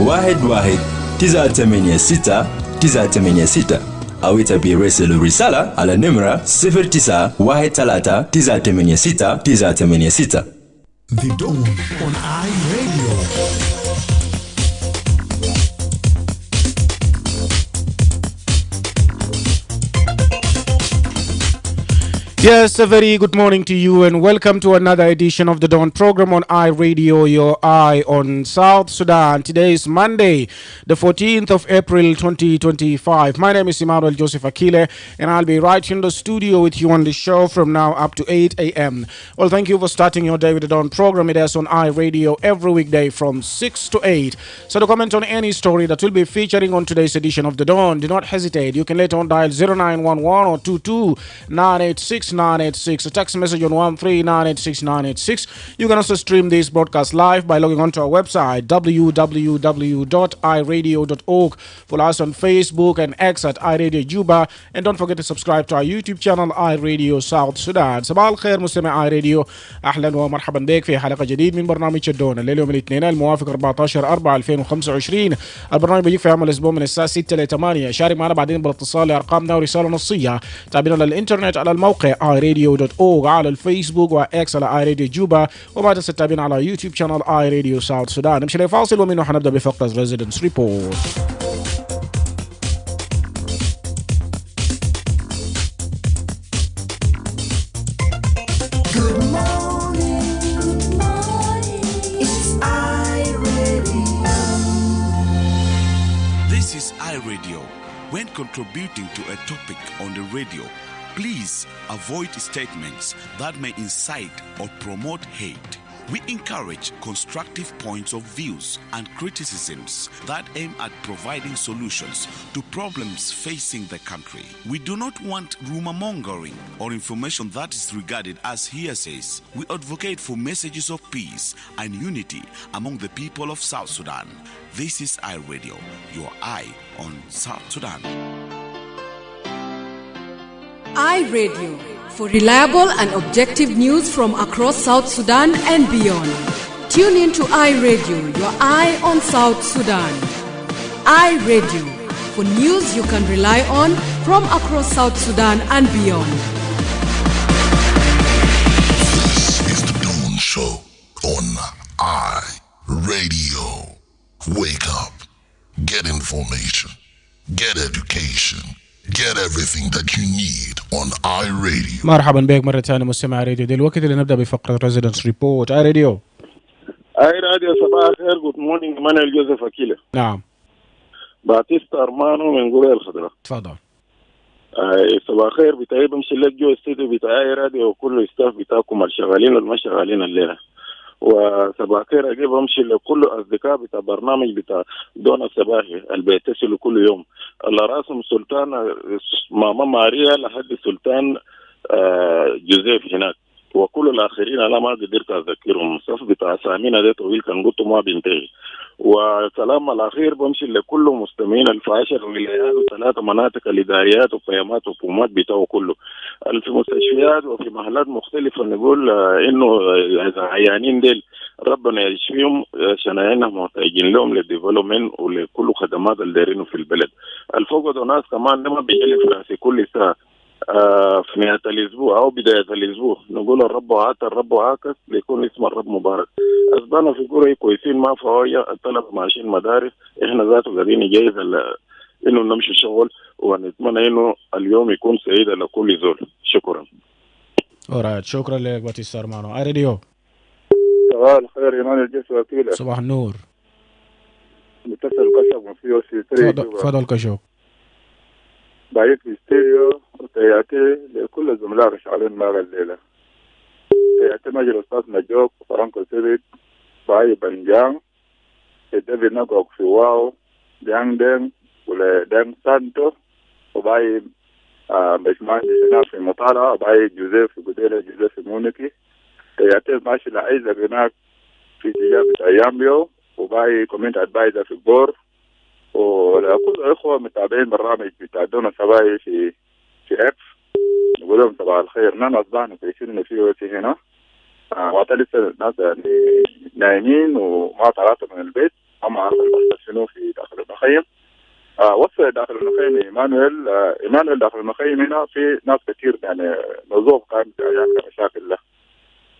11-986-986 أو يتبي رسل الرسالة على نمرة 09-136-986. The Dawn on iRadio. Yes, a very good morning to you and welcome to another edition of the Dawn program on iRadio, your eye on South Sudan. Today is Monday, the 14th of April 2025. My name is Emmanuel Akile and I'll be right in the studio with you on the show from now up to 8 a.m. Well, thank you for starting your day with the Dawn program. It is on iRadio every weekday from 6 to 8. So to comment on any story that will be featuring on today's edition of the Dawn, do not hesitate. You can later on dial 0911 or 22-986-986, a text message on 13986-986. You can also stream this broadcast live by logging on to our website www.iradio.org. Follow us on Facebook and X at iRadio Juba, and don't forget to subscribe to our YouTube channel iRadio South Sudan. صباح الخير مستمع iRadio، اهلا ومرحبا بك في حلقه جديد من برنامج الدون الليل يوم الاثنين الموافق 14/4/2025. البرنامج بيجيك في عمل الاسبوع من الساعه 6 ل 8. شارك معنا بعدين بالاتصال لارقامنا ورساله نصيه. تابعنا على الانترنت على الموقع iRadio.org، على الفيسبوك واكس على iRadio جوبا، وبعد تتابعنا على يوتيوب شانل iRadio South Sudan. نمشي لفاصل ومنه حنبدا بفقره ريزيدنس ريبورت. iRadio. When contributing to a topic on the radio, please avoid statements that may incite or promote hate. We encourage constructive points of views and criticisms that aim at providing solutions to problems facing the country. We do not want rumor-mongering or information that is regarded as hearsays. We advocate for messages of peace and unity among the people of South Sudan. This is iRadio, your eye on South Sudan. iRadio, for reliable and objective news from across South Sudan and beyond. Tune in to iRadio, your eye on South Sudan. iRadio, for news you can rely on from across South Sudan and beyond. This is the Dawn Show on iRadio. Wake up, get information, get education, get everything that you need on iRadio. مرحبا بك مرة ثانية مستمع راديو. دلوقتي اللي نبدأ بفقرة ريزيدنس ريبورت. iRadio. iRadio صباح الخير. جود مورنينج. Emmanuel جوزيف أكيلة. نعم. باتيستا أرمانو من قرية الخضراء. تفضل. صباح الخير. بتاعي بمشي لك جو استوديو بتاع iRadio وكل الستاف بتاعكم الشغالين والما شغالين الليلة. وصباح الخير أجيب أمشي لكل أصدقاء بتاع برنامج بتاع دون الصباحي اللي بيتصلوا كل يوم. الله راسهم سلطان ماما ماريا لحد سلطان جوزيف هناك، وكل الآخرين أنا ما قدرت أذكرهم. صف بتاع سامينا ده طويل كان قلت ما بينتهي. وسلام الأخير بمشي لكل مستمعين الفاشر ولايات و3 مناطق الإداريات وقيامات وحكومات بتاعه كله في مستشفيات وفي محلات مختلفة. نقول إنه عيانين ديل ربنا يشفيهم عشان إنهم محتاجين لهم للديفلوبمنت ولكل خدمات اللي دايرينه في البلد. الفوق ده ناس كمان ما بيجي في كل ساعة في نهاية الأسبوع أو بداية الأسبوع نقول الرب وعاك الرب وعاكس ليكون اسم الرب مبارك. أسبانا في قرية كويسين ما فوايا الطلب ماشيين مدارس. إحنا ذاته قاعدين نجهز إنه نمشي شغل ونتمنى إنه اليوم يكون سعيد لكل زول. شكرا. alright شكرا لك باتيستا أرمانو. iRadio. صباح الخير إيمان الجسر أكيلة. صباح النور. متصل كشف وفيه سيتري. تفضل كشف. بعيد في استيريو وتياتي لكل الزملاء شغالين معنا الليلة. تياتي مجل أستاذ نجوك فرانكو سيبيت باي بنجان ديفي نقوك في واو ديان دين ولا دين سانتو وباي بشمان جينا في مطالعة باي جوزيف قديلة جوزيف مونيكي. تياتي ماشي لعيزة هناك في تجابة أياميو وباي كومنت أدبايزر في بور ولكل الأخوة متابعين برنامج بتاع دون الصباحي في اكس نقول لهم صباح الخير. نحن أصبحنا كويسين في هنا وقتها لسه الناس يعني نايمين وما طلعت من البيت، أما عارف اللي بيحصل شنو في داخل المخيم. وصل داخل المخيم إيمانويل داخل المخيم هنا في ناس كثير يعني نظوف كان يعني مشاكل له.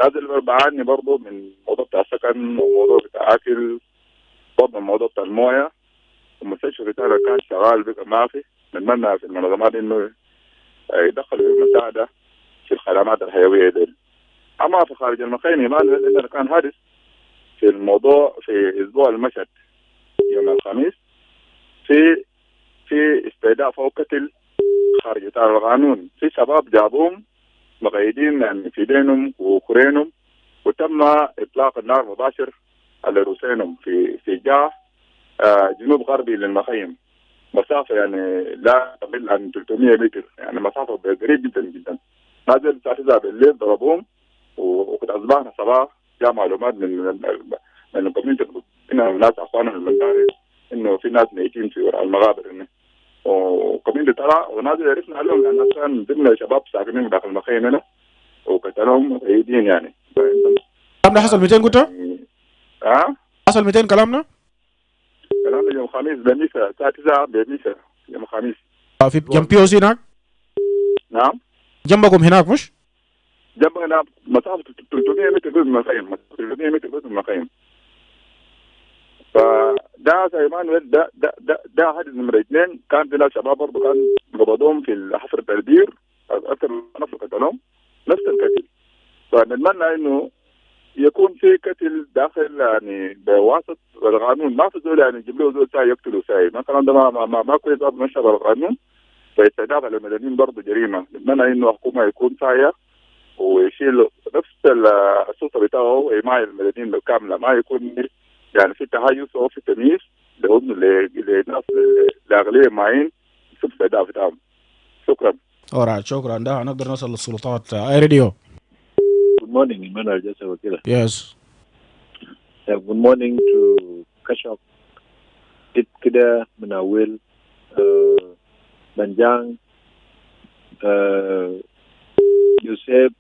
هذا اللي بعاني برضه من موضوع بتاع السكن وموضوع بتاع أكل، برضه موضوع بتاع الموية. المستشفى بتاعنا كان شغال بقى ما في. نتمنى في المنظمات إنه يدخلوا المساعدة في الخدمات الحيوية دي. أما في خارج المخيم إيمانويل عندنا كان حادث في الموضوع في أسبوع المشهد يوم الخميس، في استهداف أو قتل خارج إطار القانون. في شباب جابوهم مقيدين يعني في دينهم وكرينهم، وتم إطلاق النار مباشر على رؤوسهم في جهة جنوب غربي للمخيم، مسافة يعني لا تقل عن 300 متر، يعني مسافة قريب جدا جدا. نازل الساعة 9 بالليل ضربوهم، وقد أصبحنا صباح جاء معلومات من الكوميونتي هنا الناس أخواننا المنطقة إنه في ناس ميتين في وراء المغابر هنا، وكوميونتي طلع ونازل عرفنا عليهم لأن كان ضمن شباب ساكنين داخل المخيم هنا وقتلهم مقيدين يعني. الكلام ده حصل 200 قلت؟ حصل 200 كلامنا؟ كلامنا يوم خميس بميسا الساعة 9 بميسا يوم خميس. في جنب بي او سي هناك؟ نعم جنبكم هناك مش؟ جنبنا مسافة 300 متر جزء من المخيم، 300 متر جزء من المخيم. فده زي إيمانويل ده حادث نمرة 2. كان في ناس شباب برضه كان قبضوهم في حفر التدبير، أكثر من نفس قتلهم نفس القتل. فنتمنى إنه يكون في قتل داخل يعني بواسط القانون، ما في زول يعني يجيب له زول ساي يقتله ساي، ما الكلام ده ما كويس مشى بالقانون. فاستهداف على المدنيين برضه جريمة. نتمنى إنه الحكومة يكون ساية ويشيل نفس السلطة بتاعه وحماية المدنيين كاملة، ما يكون يعني في تهيس أو في تمييز لناس لأغلية معين في الاستهداف بتاعهم. شكرا. شكرا. ده نقدر نوصل للسلطات. اي راديو. Good morning, Emmanuel. Just over here. Yes. Good morning to Kashop, Kida, Manawil, Banjang, Joseph,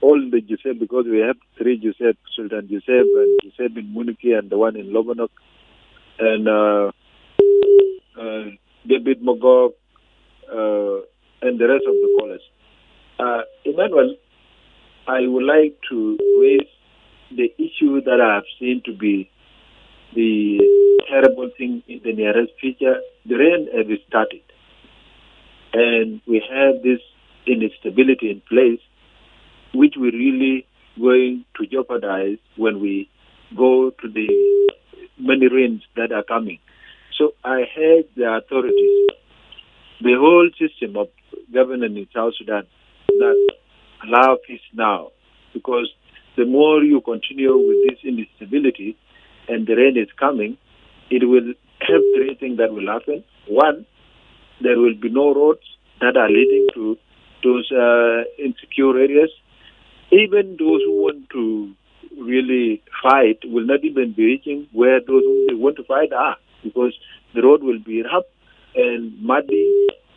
all the Joseph, because we have 3 Joseph, Sultan Joseph and Joseph in Muniki and the one in Lobanok, and David Mogok, and the rest of the callers. Emmanuel, I would like to raise the issue that I have seen to be the terrible thing in the nearest future. The rain has started, and we have this instability in place, which we're really going to jeopardize when we go to the many rains that are coming. So I heard the authorities, the whole system of governance in South Sudan, that allow peace now, because the more you continue with this instability and the rain is coming, it will have 3 things that will happen. 1, there will be no roads that are leading to those insecure areas. Even those who want to really fight will not even be reaching where those who they want to fight are, because the road will be rough and muddy,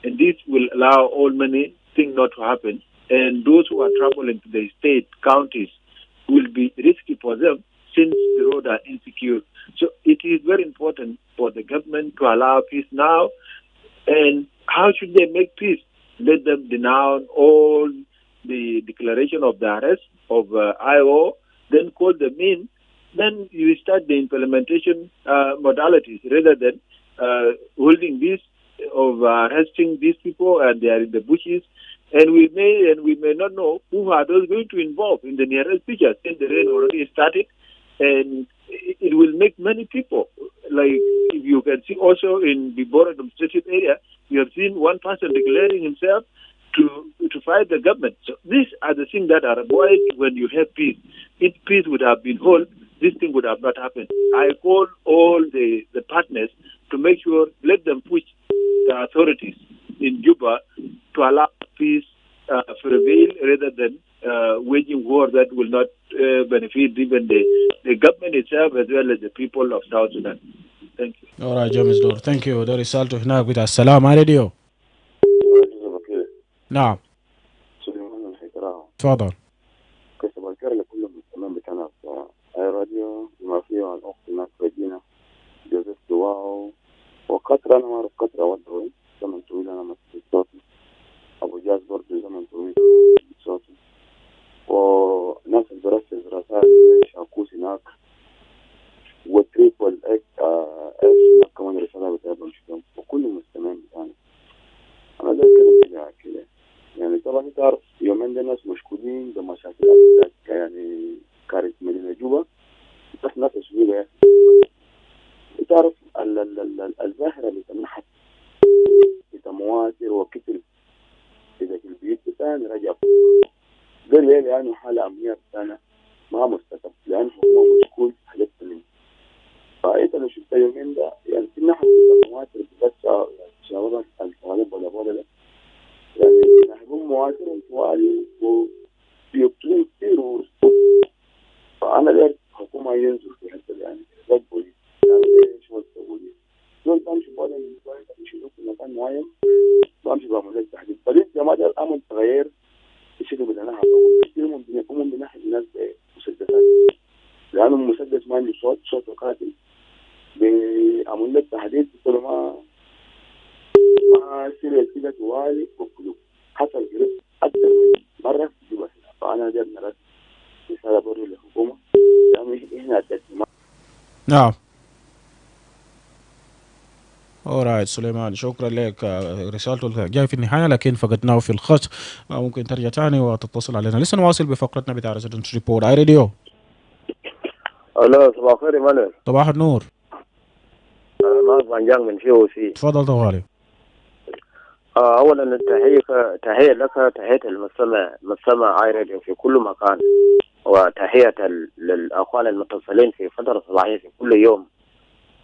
and this will allow all many things not to happen. And those who are traveling to the state, counties, will be risky for them since the roads are insecure. So it is very important for the government to allow peace now. And how should they make peace? Let them denounce all the declaration of the arrest of IO, then call them in. Then you start the implementation modalities rather than holding this of arresting these people and they are in the bushes. And we may not know who are those going to involve in the nearest future, since the rain already started, and it will make many people. Like if you can see also in the Bor administrative area, you have seen one person declaring himself to fight the government. So these are the things that are avoided when you have peace. If peace would have been held, this thing would have not happened. I call all the partners to make sure, let them push the authorities in Juba to allow peace to prevail rather than waging war that will not benefit even the government itself as well as the people of South Sudan. Thank you. All right, James Dor. Thank you. ده رسالته هناك بتاع السلام على راديو. نعم. تفضل. كسب الكرة كلهم تمام تحياتي والأخت هناك رجينا جوزيف دواو وقطرة. أنا ما أعرف قطرة وضعه زمن طويل أنا ما سمعت صوتي. أبو جاز برضه زمن طويل صوتي. وناس الدراسة دراسات شاكوس هناك وتريبل إيش كمان رسالة بتابع شكلهم وكل المستمعين بتاعنا. أنا ده كلام كده يعني طبعا تعرف يومين ده ناس مشكورين بمشاكل يعني كانت مدينة جوبا بس ناس شبيبة تعرف الظاهرة اللي تمنحت بتمواتر وكتل إذا في البيوت بتاعنا رجع قال لي يعني حالة أمنية بتاعنا ما مستقب لأن حكومة مشكول حاجات منه. فأنت لو شفت يومين ده يعني في ناحية التمواتر بس شاورات الفوالب ولا ولا يعني نحبهم مواترهم طوالي وبيقتلون كتير فأنا داير حكومة ينزل في حتة يعني ضد بوليس يعني إيش هو السعودية دول بمشي بولا يمشي في مكان معين بمشي بعمل لك تحديد فليس جماعة الأمن تغير الشكل بدنا نحن كثير من بناحية الناس بمسدسات لأنه المسدس ما عنده صوت قاتل بيعمل لك تحديد بيقولوا ما سيريس كده طوالي وكله حصل جريب أكثر من مرة في جوبا. فأنا داير نرد رسالة برضه للحكومة يعني إحنا التسليمات. نعم. اورايت سليمان شكرا لك. رسالته جاي في النهايه لكن فقدناه في الخط. ممكن ترجع تاني وتتصل علينا. لسه نواصل بفقرتنا بتاع ريزيدنت ريبورت اي راديو. الو صباح الخير ايمانويل. صباح النور. انا بانجان من COC. تفضل طوالي. اولا تحيه لك تحيه المستمع اي راديو في كل مكان وتحيه للاخوان المتصلين في فتره صباحيه في كل يوم.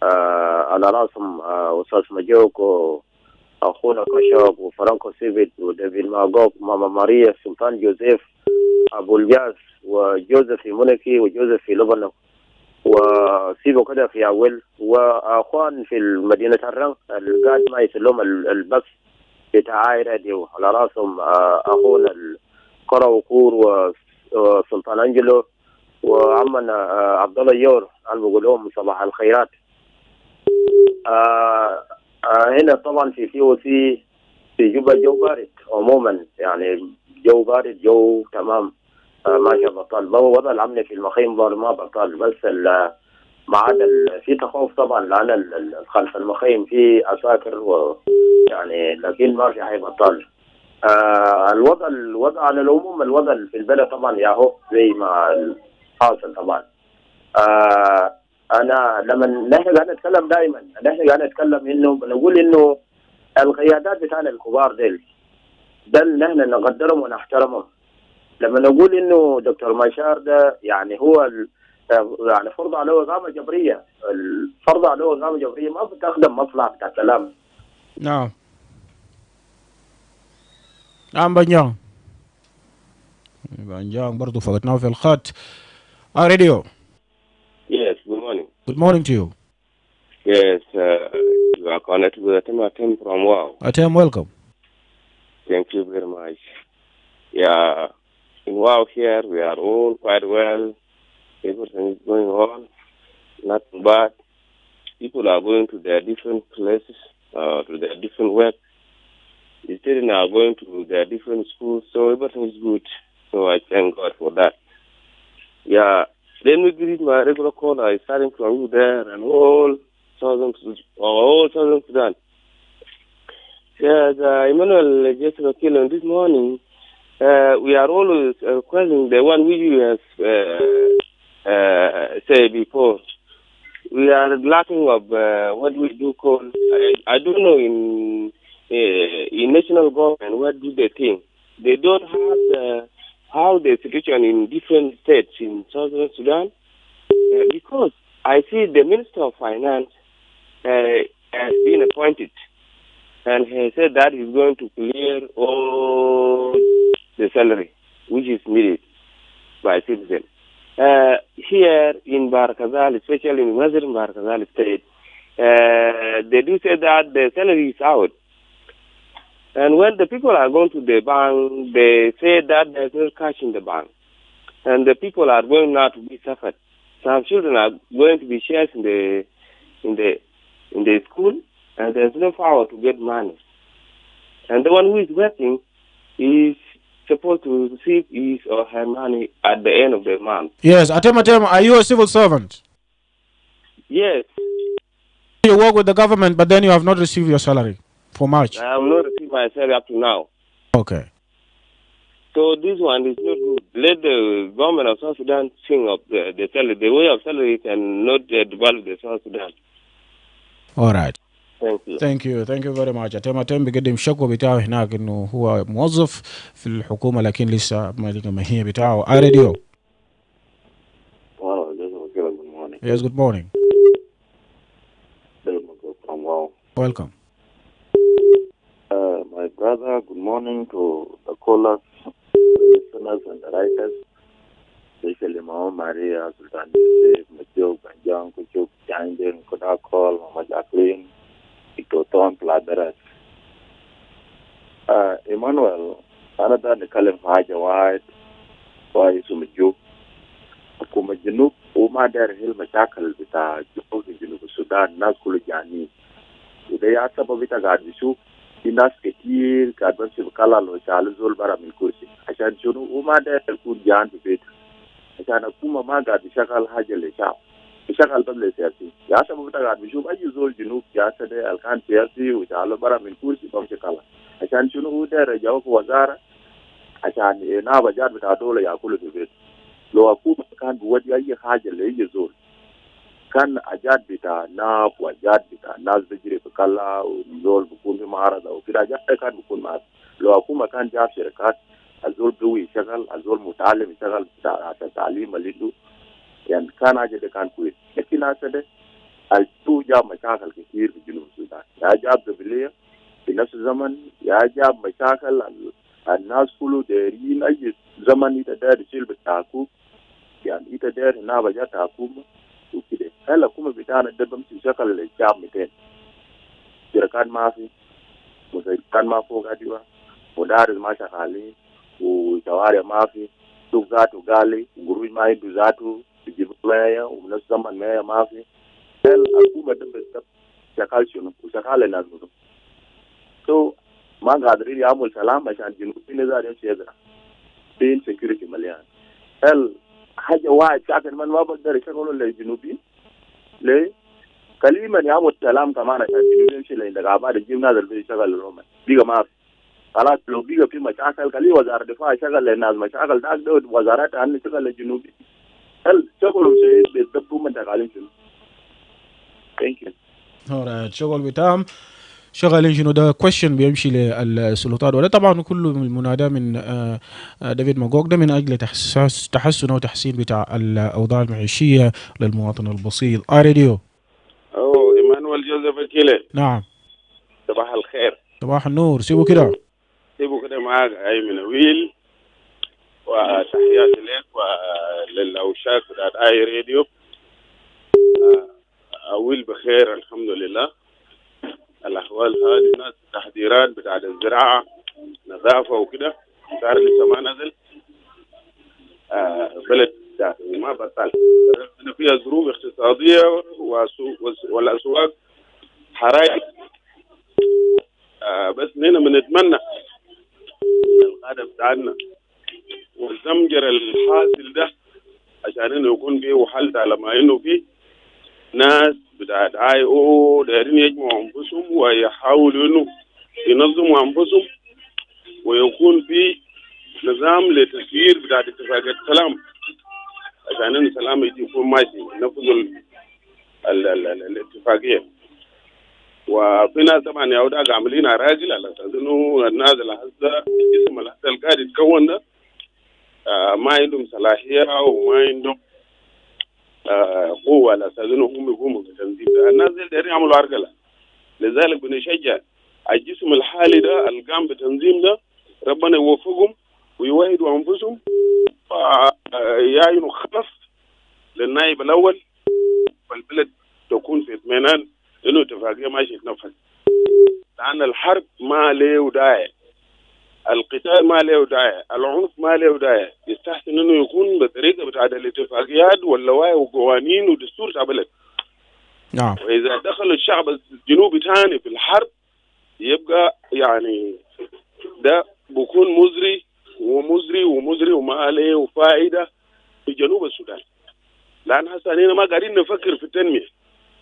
على راسهم استاذ مجوك واخونا كشاب وفرانكو سيفيد وديفيد ماغوك وماما ماريا سلطان جوزيف ابو الجاز وجوزيف في مونيكي وجوزيف في لبنان وسيبو كده في اول واخوان في مدينه الرنك القاعد ما يسلم البث بتاع اي راديو على راسهم اخونا القرا وكور وسلطان انجلو وعمنا عبد الله يور انا بقول لهم صباح الخيرات. هنا طبعا في COC في جوبا جو بارد عموما يعني جو بارد جو تمام ماشي بطل وضع الأمن في المخيم ما بطل بس ما عدا في تخوف طبعا لأن خلف المخيم في عساكر ويعني لكن ما في حي بطل. الوضع على العموم الوضع في البلد طبعا ياهو زي ما حاصل طبعا. أنا لما نحن قاعد نتكلم دائما نحن قاعد نتكلم إنه بنقول إنه القيادات بتاعنا الكبار ده نحن نقدرهم ونحترمهم. لما نقول إنه دكتور مشار ده يعني هو يعني فرض عليه إقامة جبرية الفرض عليه إقامة جبرية ما بتخدم مصلحة بتاع الكلام. نعم. نعم بانجان برضو فقدناه في الخط. راديو. Yes, good morning. Good morning to you. Yes, you are connected with Atem from Wow. Atem, welcome. Thank you very much. Yeah, in Wow here we are all quite well. Everything is going on, nothing bad. People are going to their different places, to their different work. The students are going to their different schools, so everything is good. So I thank God for that. Yeah, let me greet my regular caller, starting from you there and all Southern Sudan. Yes, Emmanuel, just Akile, this morning, we are always questioning the one which you have said before. We are lacking of what we do call, I don't know in national government, what do they think? They don't have how the situation in different states in Southern Sudan, because I see the Minister of Finance has been appointed, and he said that he's going to clear all the salary which is needed by citizens. Here in Barakazal, especially in Western Barakazal state, they do say that the salary is out. And when the people are going to the bank, they say that there's no cash in the bank. And the people are going now to be suffered. some children are going to be shares in the school, and there's no power to get money. And the one who is working is supposed to receive his or her money at the end of the month. Yes, Atem, are you a civil servant? Yes. You work with the government, but then you have not received your salary for March. I have not received my salary up to now. Okay. So this one is not good. Let the government of South Sudan think of the salary. The way of salary cannot develop the South Sudan. All right. Thank you very much. أتم بيقدم شكوى بتاعه هناك إنه هو موظف في الحكومة لكن لسه ما لقى مهية بتاعه. راديو. Yes, good morning. Welcome. My brother, good morning to the callers, the listeners, and the writers, especially Mama Maria, Sultan Yusuf, Matthew, Banjang, Kuchuk, Jangden, Kodakol, Mama Jacqueline, Itoton, Pladeras. Emmanuel, another the Kalim Haja White, why Sumajuk, Akuma Junub, Uma der Hill Machakal, Vita, Joko, Junub, Sudan, Nazkulu Jani. They are Sabavita Gadishu. Inas ketir kadban sibkala lo chal zol bara min kursi ashan chunu uma da kur jan bit ashan kuma ma ga bishakal hajale cha bishakal bable siyasi ya sabu ta ga bishu ba zol junub ya sade alkan siyasi u chal bara min kursi bam shakala ashan chunu da rajaw wazara ashan na ba jar bita dole ya kulu bit lo akuma kan wadi ayi hajale zol kan ajad bita na wajad bita nas bejire kala zol bukun mara da ukira jada kan bukun mas lo akuma kan jab shirkat azol gawi shagal azol mutalim shagal ta talim malidu yan kan ajade kan kuit lekin asade al tu jab mashakal كثير في جنوب السودان يا جاب قبليه في نفس الزمن يا جاب مشاكل الناس كله دايرين اي زمن يتدار يشيل بالتعقوب يعني يتدار هنا بجا تعقوب وكده هلا كما بتاعنا ده بمشي شكل الشعب 200 شركات ما في مسيركان ما فوق أديوا مدارس ما شغالين وشوارع ما في سوق ذاته غالي وقروش ما يدو ذاته يجيبوا مايا ومن الزمن مايا ما في هل الحكومة ده بس شغال شنو وشغال الناس منو so ما قادرين يعملوا سلام عشان جنوبين ذا يمشي يزرع بين security مليان هل حاجة واحد ساكن من ما بقدر يشغلوا للجنوبين ليه كلمة يعمل سلام كمان عشان الجنوبين يمشي للإنتخابات الجيم نازل بيشغل الرومان بيجا ما في خلاص لو بيجا في مشاكل كلي وزارة الدفاع يشغل للناس مشاكل ده وزارات عنه يشغل للجنوبين هل شغلوا شيء بيتدبوا من تقاليد شنو thank you alright شغل بتام شغالين شنو ده question بيمشي للسلطات وده طبعا كله منادى من ديفيد ماغوغ ده من اجل تحسن وتحسين بتاع الاوضاع المعيشيه للمواطن البسيط. راديو ايمانويل جوزيف اكيله. نعم صباح الخير. صباح النور. سيبوا كده معاك ايمانويل وتحياتي لك وللاوشاك بتاعت اي راديو. أويل بخير الحمد لله. الأحوال هذه الناس التحذيرات بتاعت الزراعة نظافة وكده صار لسه ما نزل. بلد ما بطل فيها ظروف اقتصادية والأسواق حرائق. بس هنا بنتمنى من القادة بتاعنا والزمجر الحاصل ده عشان إنه يكون فيه حل على ما إنه فيه ناس بتاعت دايرين يجمعوا أنفسهم ويحاولوا إنه ينظموا أنفسهم ويكون في نظام لتسيير بتاعت اتفاقية السلام عشان إن السلام يجي يكون ماشي ينفذوا الاتفاقية. وفي ناس طبعا يا أوداك عاملين راجل على أساس إنه الناس اللي هسه الجسم اللي هسه القاعد يتكون ده ما عندهم صلاحية وما عندهم قوة على أساس إنهم هم يقوموا بالتنظيم ده. الناس اللي دايرين يعملوا عرقلة. لذلك بنشجع الجسم الحالي ده القام بالتنظيم ده ربنا يوفقهم ويوحدوا أنفسهم ويعينوا خلف للنائب الأول والبلد تكون في اطمئنان إنه اتفاقية ماشي تنفذ. لأن الحرب ما له داعي. القتال ما له داعي، العنف ما له داعي، يستحسن انه يكون بطريقه بتاع الاتفاقيات واللوائح وقوانين ودستور تاع بلد. نعم. واذا دخل الشعب الجنوبي ثاني في الحرب يبقى يعني ده بيكون مزري وما له فائده في جنوب السودان. لان هسه هنا ما قاعدين نفكر في التنميه،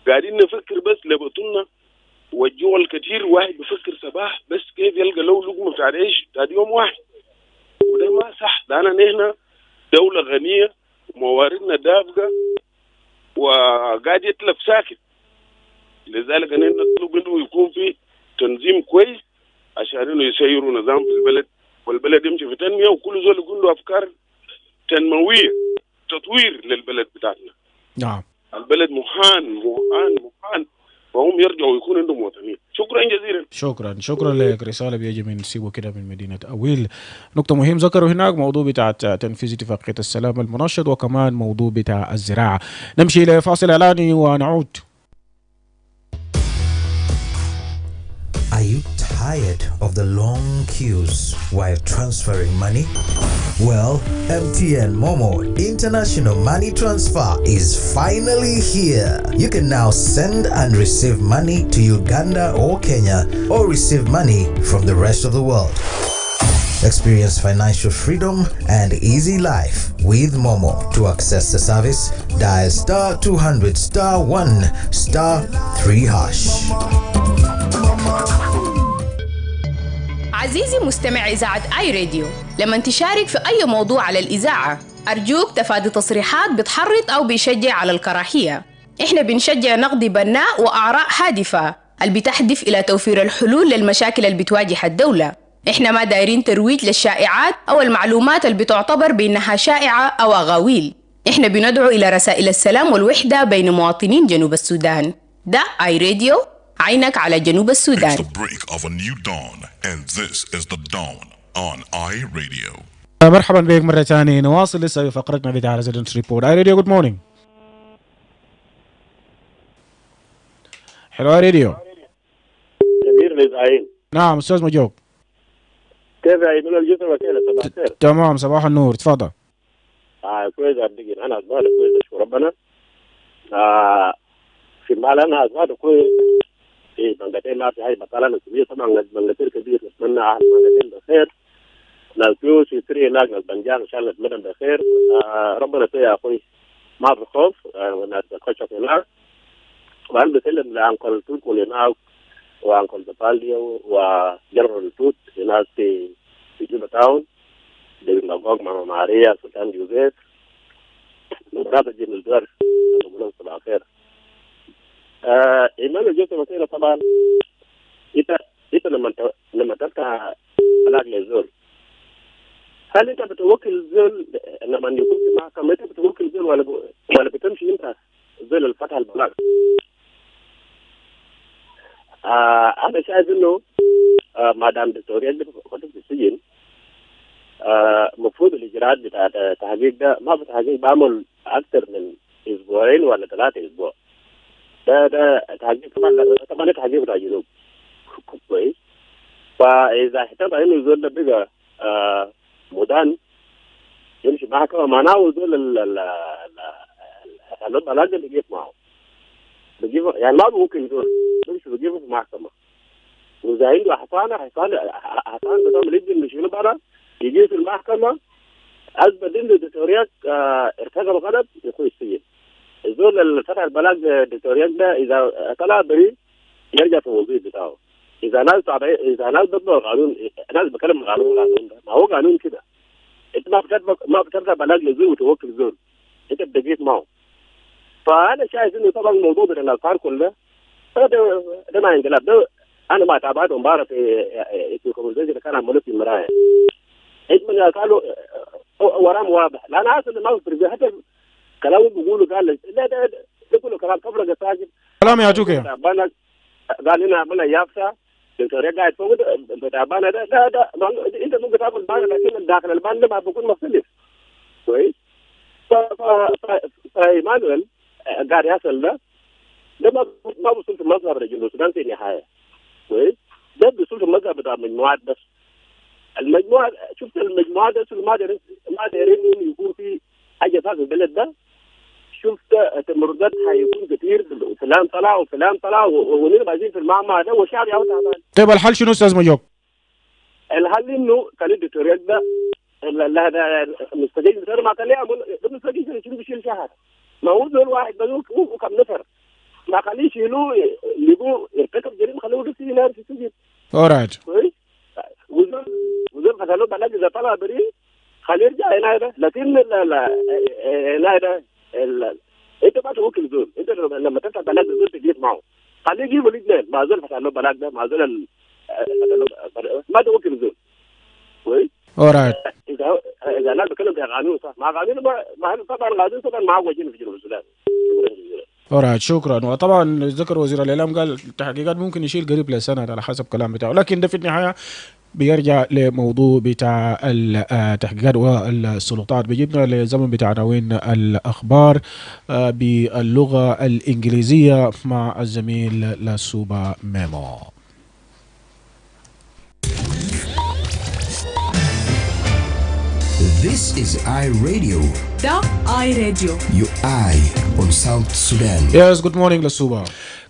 قاعدين نفكر بس لبطولنا. والجوع الكثير واحد بفكر صباح بس كيف يلقى له لقمه بتاع عيش بتاع يوم واحد، وده ما صح. لان نحن دوله غنيه ومواردنا دافقه وقاعد يتلف ساكت. لذلك نحن نطلب انه يكون في تنظيم كويس عشان انه يسيروا نظام في البلد، والبلد يمشي في تنميه، وكل زول يكون له افكار تنمويه تطوير للبلد بتاعتنا. نعم. البلد مهان، فهم يرجعوا يكون عندهم وطنيه. شكرا جزيلا. شكرا لك. رساله بيجي من سيبو كده من مدينه اويل. نقطه مهم ذكروا هناك موضوع بتاع تنفيذ اتفاقيه السلام المنشط، وكمان موضوع بتاع الزراعه. نمشي لفاصل اعلاني ونعود. Are you tired of the long queues while transferring money? Well, MTN Momo International Money Transfer is finally here. You can now send and receive money to Uganda or Kenya, or receive money from the rest of the world. Experience financial freedom and easy life with Momo. To access the service, dial *200 *1 *3#. عزيزي مستمع إذاعة آي راديو، لما تشارك في أي موضوع على الإذاعة أرجوك تفادي تصريحات بتحرض أو بيشجع على الكراهية. إحنا بنشجع نقد بناء وآراء هادفة اللي بتهدف إلى توفير الحلول للمشاكل اللي بتواجه الدولة. إحنا ما دايرين ترويج للشائعات أو المعلومات اللي بتعتبر بأنها شائعة أو أغاويل. إحنا بندعو إلى رسائل السلام والوحدة بين مواطنين جنوب السودان. ده آي راديو، عينك على جنوب السودان. It's the break of a new dawn, and this is the dawn on iRadio. مرحبا بك مرة ثانية. نواصل لسه بفقرتنا بتاع ريزيدنس ريبورت. اي راديو، جود مورنينج. حلو. اي راديو. كبير لزعيم. نعم استاذ مجوب. كيف يا من الجسم وكيله؟ صباح الخير. تمام، صباح النور، تفضل. كويس أدقين. أنا أسمع كويس أشكر ربنا. في المال أنا أسمع كويس. إيه بنقتين ما في هاي بطالة نسبية طبعا بنقتين كبير. نتمنى أهل بنقتين بخير. نالفيوس يسري هناك نالبنجان إن شاء الله نتمنى بخير. ربنا يا أخوي ما في خوف. والناس بتخشف هناك. وأنا بسلم لأنكل توت هناك وأنكل بطاليو وجنرال توت هناك في جوبا تاون. دير نقوق مع ماريا سلطان جوزيف. نبرات جيم الدار. نقولون صباح الخير. إيمانويل جوزيف مثلا طبعا إنت لما تفتح علاج للزول، هل أنت بتوكل الزول لما يكون في محكمة؟ أنت بتوكل الزول ولا بتمشي أنت زول الفتح البلاغ؟ أنا شايف إنه ما دام دكتوريات بتاخد في السجن، مفروض الإجراءات بتاع التحقيق ده ما في تحقيق بعمل أكثر من أسبوعين ولا 3 أسبوع. ده تحقيق طبعا التحقيق بتاع الجنوب كويس. فإذا احتمل إنه الزول ده بقى مدان يمشي محكمة، معناه الزول البلاغ اللي بيجيب معه يعني ما ممكن يزول يمشي بيجيبه في محكمة. وإذا عنده حصانة بتعمل يجي من شنو برا يجي في المحكمة أثبت إنه الدكتوريات ارتكب غلط يخوي السجن. الزول اللي فتح البلاغ الدكتوريات ده إذا طلع بريء يرجع في الوظيفة بتاعه. إذا ناس ضد القانون، ناس بكلم القانون ده ما هو قانون كده. أنت ما بترفع بلاغ لزول وتوكل زول، أنت بتجيب معه. فأنا شايف إنه طبعا الموضوع بين الأطفال كله ده ما انقلاب. ده أنا ما تابعته امبارح في كونفرسيشن كان عملوه في المراية. إدمن قالوا ورام واضح. لا أنا أصلا ما أفرق حتى كلامه بيقولوا قال ده يقولوا كلام كفر ساكت. كلام يا جوكي. قال لنا عملنا يافسة دكتور قاعد فوق تعبانة ده أنت ممكن تعمل بان، لكن داخل البان ده ما بيكون مختلف كويس. فإيمانويل قاعد يصل ده ما بيصير في مذهب جنوب السودان في النهاية كويس. ده بيصير في مذهب بتاع مجموعات بس المجموعه شفت المجموعه ده ما دايرين يكون في حاجه في البلد ده. شفت تمردات حيكون كثير، فلان طلع وفلان طلع ونحن عايزين في المعمعة ده والشعب يعود تعبان. طيب الحل شنو استاذ مجوك؟ الحل انه كان الدكتوريات ده هذا مستجيب بسرعه ما كان يعمل ده مستجيب شنو بيشيل شهر. ما هو زول واحد بدون وكم نفر ما خليه يشيلوه يجيبوه يرتكب جريمه خلوه في السجن في السجن. alright. كويس. وزول خلوه بلاقي اذا طلع بريء خليه يرجع هنا ده. لكن لا هنا ده انت ما توكل زول، انت لما تفتح بلاغ زول تجيب معه خليه يجيبوا الاثنين مع زول فتح له بلاغ ده مع زول ما توكل زول. كويس. alright. اذا انا بتكلم في قانون صح مع قانون ما طبعا القانون طبعا معوجين في جنوب السودان. alright شكرا. وطبعا ذكر وزير الاعلام قال التحقيقات ممكن يشيل قريب لسنه على حسب كلام بتاعه، لكن ده في النهايه بيرجع لموضوع بتاع التحقيقات والسلطات. بيجيبنا لزمن بتاع عناوين الأخبار باللغة الإنجليزية مع الزميل لسوبا ميمو. This is iRadio. The iRadio. Your eye on South Sudan. Yes, good morning, Lasuba.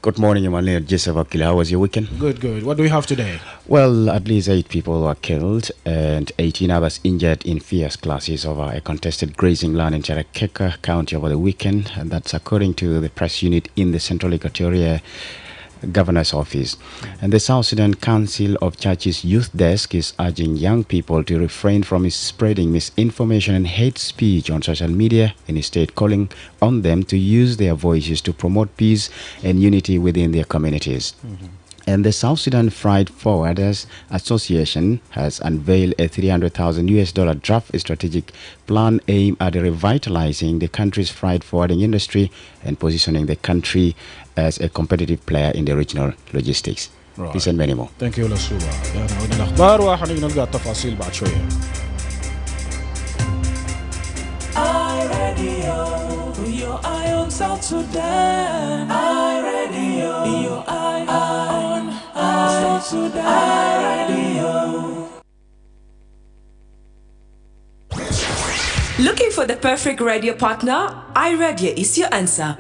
Good morning, Emmanuel. Joseph Akile, how was your weekend? Good, good. What do we have today? Well, at least 8 people were killed and 18 others injured in fierce clashes over a contested grazing land in Charakeka County over the weekend. And that's according to the press unit in the Central Equatoria Governor's Office. And the South Sudan Council of Churches Youth Desk is urging young people to refrain from spreading misinformation and hate speech on social media, instead calling on them to use their voices to promote peace and unity within their communities. And the South Sudan Freight Forwarders Association has unveiled a $300,000 draft strategic plan aimed at revitalizing the country's freight forwarding industry and positioning the country as a competitive player in the regional logistics. Right. This and many more. Thank you لسوبا. يعني عودنا الأخبار وحنيجي نلقى التفاصيل بعد شوية. iRadio, your eye on South Sudan. iRadio, your eye on South Sudan. iRadio. Looking for the perfect radio partner? iRadio is your answer.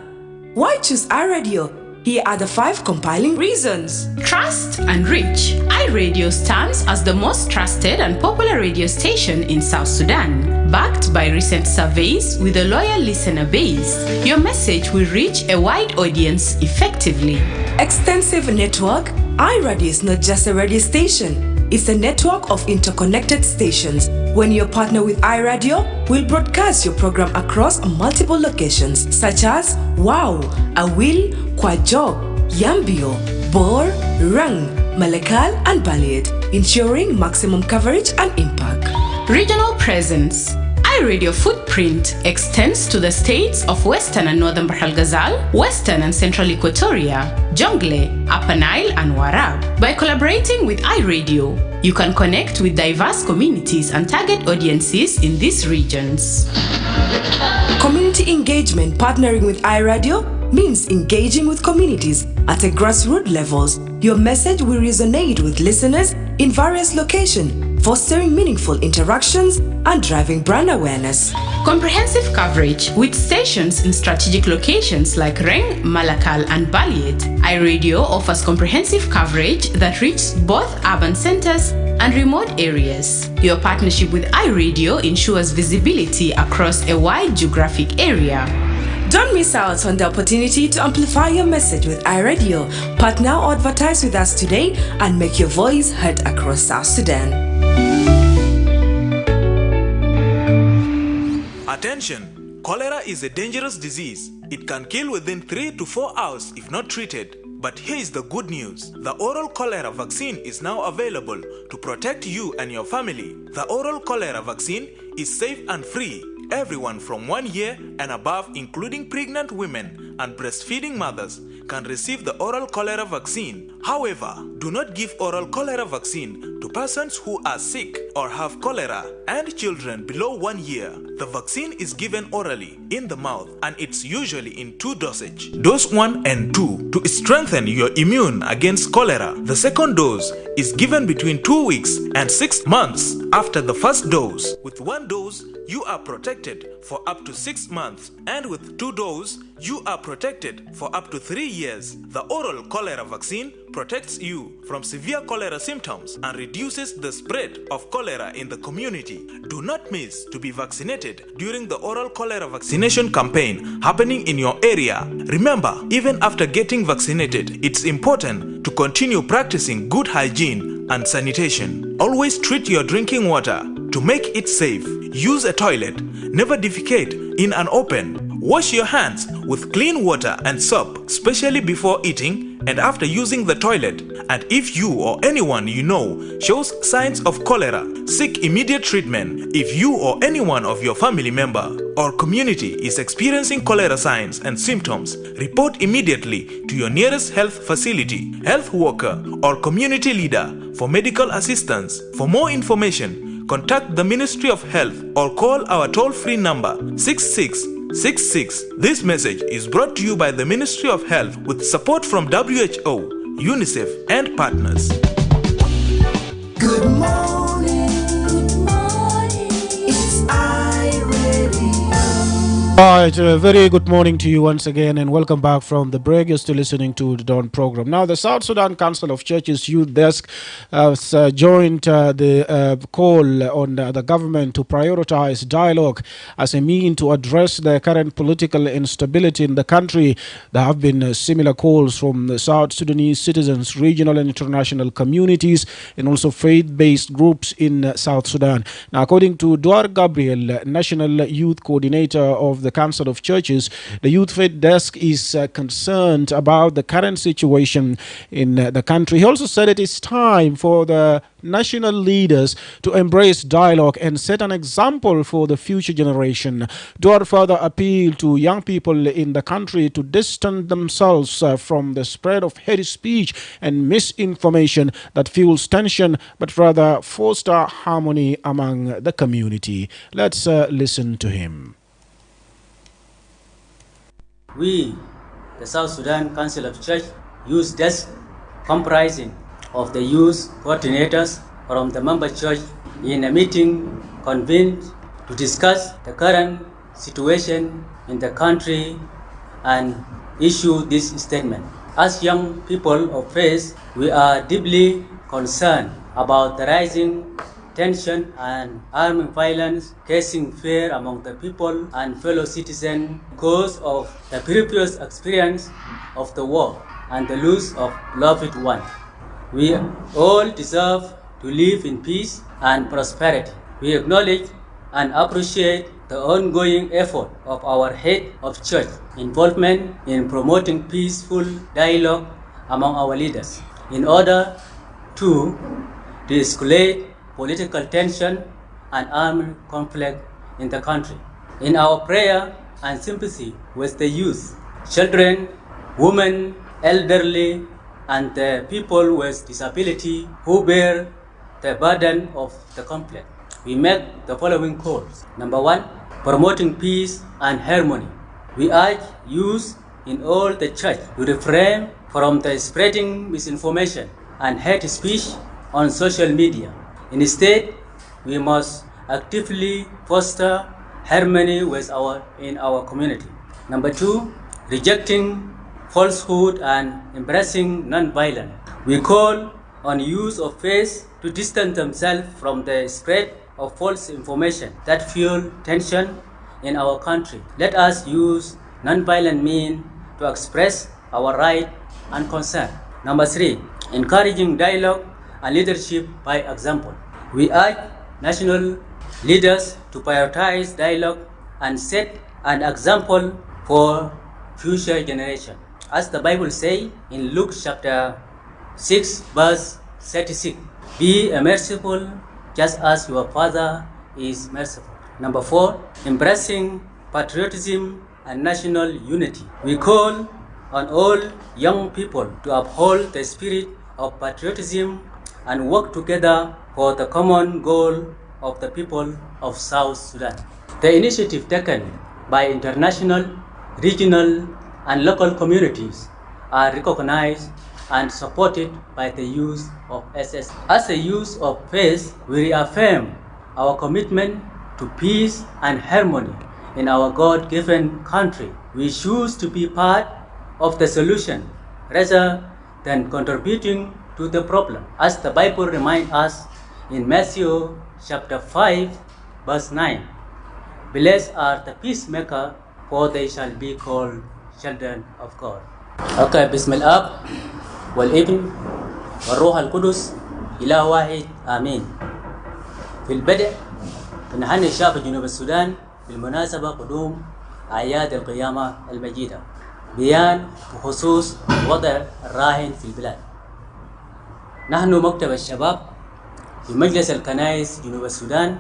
Why choose iRadio? Here are the 5 compiling reasons. Trust and reach. iRadio stands as the most trusted and popular radio station in South Sudan. Backed by recent surveys with a loyal listener base, your message will reach a wide audience effectively. Extensive network. iRadio is not just a radio station. It's a network of interconnected stations. When you partner with iRadio, we'll broadcast your program across multiple locations such as Wow, Awil, Kwajok, Yambio, Bor, Rang, Malakal, and Baliet, ensuring maximum coverage and impact. Regional presence. iRadio footprint extends to the states of Western and Northern Bahr el Ghazal, Western and Central Equatoria, Jonglei, Upper Nile, and Warab. By collaborating with iRadio, you can connect with diverse communities and target audiences in these regions. Community engagement. Partnering with iRadio means engaging with communities at a grassroots levels. Your message will resonate with listeners in various locations, fostering meaningful interactions and driving brand awareness. Comprehensive coverage with stations in strategic locations like Reng, Malakal, and Baliet. iRadio offers comprehensive coverage that reaches both urban centers and remote areas. Your partnership with iRadio ensures visibility across a wide geographic area. Don't miss out on the opportunity to amplify your message with iRadio. Partner or advertise with us today and make your voice heard across South Sudan. Attention! Cholera is a dangerous disease. It can kill within 3 to 4 hours if not treated. But here is the good news. The oral cholera vaccine is now available to protect you and your family. The oral cholera vaccine is safe and free. Everyone from 1 year and above, including pregnant women and breastfeeding mothers, can receive the oral cholera vaccine However, do not give oral cholera vaccine to persons who are sick or have cholera and children below 1 year. The vaccine is given orally in the mouth and it's usually in 2 dosage. Dose 1 and 2 to strengthen your immune against cholera. The second dose is given between 2 weeks and 6 months after the first dose. With 1 dose, you are protected for up to 6 months, and with 2 doses, you are protected for up to 3 years. The oral cholera vaccine protects you from severe cholera symptoms and reduces the spread of cholera in the community. Do not miss to be vaccinated during the oral cholera vaccination campaign happening in your area. Remember, even after getting vaccinated, it's important to continue practicing good hygiene and sanitation. Always treat your drinking water to make it safe. Use a toilet. Never defecate in an open. Wash your hands with clean water and soap, especially before eating and after using the toilet. And if you or anyone you know shows signs of cholera, seek immediate treatment. If you or anyone of your family member or community is experiencing cholera signs and symptoms, report immediately to your nearest health facility, health worker, or community leader for medical assistance. For more information, contact the Ministry of Health or call our toll-free number 6666. This message is brought to you by the Ministry of Health with support from WHO, UNICEF, and partners. Good morning, it's Right, very good morning to you once again, and welcome back from the break. You're still listening to the Dawn program. Now, the South Sudan Council of Churches Youth Desk has joined the call on the government to prioritize dialogue as a mean to address the current political instability in the country. There have been similar calls from the South Sudanese citizens, regional and international communities, and also faith-based groups in South Sudan. Now, according to Duar Gabriel, National Youth Coordinator of the Council of Churches, the Youth Faith Desk is concerned about the current situation in the country. He also said it is time for the national leaders to embrace dialogue and set an example for the future generation. Duar further appealed to young people in the country to distance themselves from the spread of hate speech and misinformation that fuels tension, but rather foster harmony among the community. Let's listen to him. We, the South Sudan Council of Church Youth Desk, comprising of the youth coordinators from the member church, in a meeting convened to discuss the current situation in the country and issue this statement. As young people of faith, we are deeply concerned about the rising tension and armed violence causing fear among the people and fellow citizens because of the previous experience of the war and the loss of loved ones. We all deserve to live in peace and prosperity. We acknowledge and appreciate the ongoing effort of our head of church involvement in promoting peaceful dialogue among our leaders in order to de-escalate political tension and armed conflict in the country. In our prayer and sympathy with the youth, children, women, elderly, and the people with disability who bear the burden of the conflict, we make the following calls. Number 1, promoting peace and harmony. We urge youth in all the church to refrain from the spreading misinformation and hate speech on social media. Instead, we must actively foster harmony in our community. Number 2, rejecting falsehood and embracing non-violence. We call on youth of faith to distance themselves from the spread of false information that fuel tension in our country. Let us use non-violent means to express our right and concern. Number 3, encouraging dialogue and leadership by example. We urge national leaders to prioritize dialogue and set an example for future generations. As the Bible says in Luke chapter 6 verse 36, be merciful just as your Father is merciful. Number 4, embracing patriotism and national unity. We call on all young people to uphold the spirit of patriotism and work together for the common goal of the people of South Sudan. The initiative taken by international, regional, and local communities are recognized and supported by the youth of SS. As a youth of faith, we reaffirm our commitment to peace and harmony in our God-given country. We choose to be part of the solution rather than contributing to the problem. As the Bible reminds us in Matthew chapter 5, verse 9, blessed are the peacemaker, for they shall be called children of God. Okay, بسم الآب والابن والروح القدس إله واحد آمين. في البدء نحن شعب جنوب السودان بالمناسبة قدوم أعياد القيامة المجيدة، بيان بخصوص وضع الراهن في البلاد. نحن مكتب الشباب في مجلس الكنائس جنوب السودان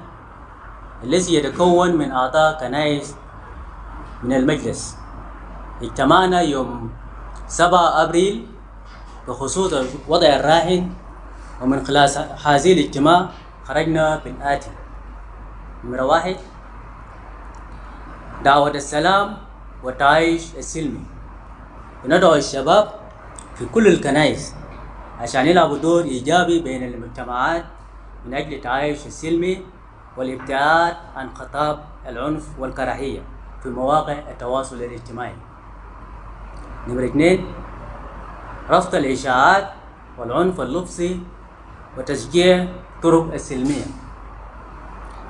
الذي يتكون من أعضاء كنائس من المجلس. اجتمعنا يوم 7 أبريل بخصوص وضع الراهن، ومن خلال هذه الاجتماع خرجنا بالآتي: نمرة 1، دعوة السلام والتعايش السلمي. وندعو الشباب في كل الكنائس عشان يلعبوا دور إيجابي بين المجتمعات من أجل التعايش السلمي والابتعاد عن خطاب العنف والكراهية في مواقع التواصل الاجتماعي. نمرة 2، رفض الإشاعات والعنف اللفظي وتشجيع طرق السلمية.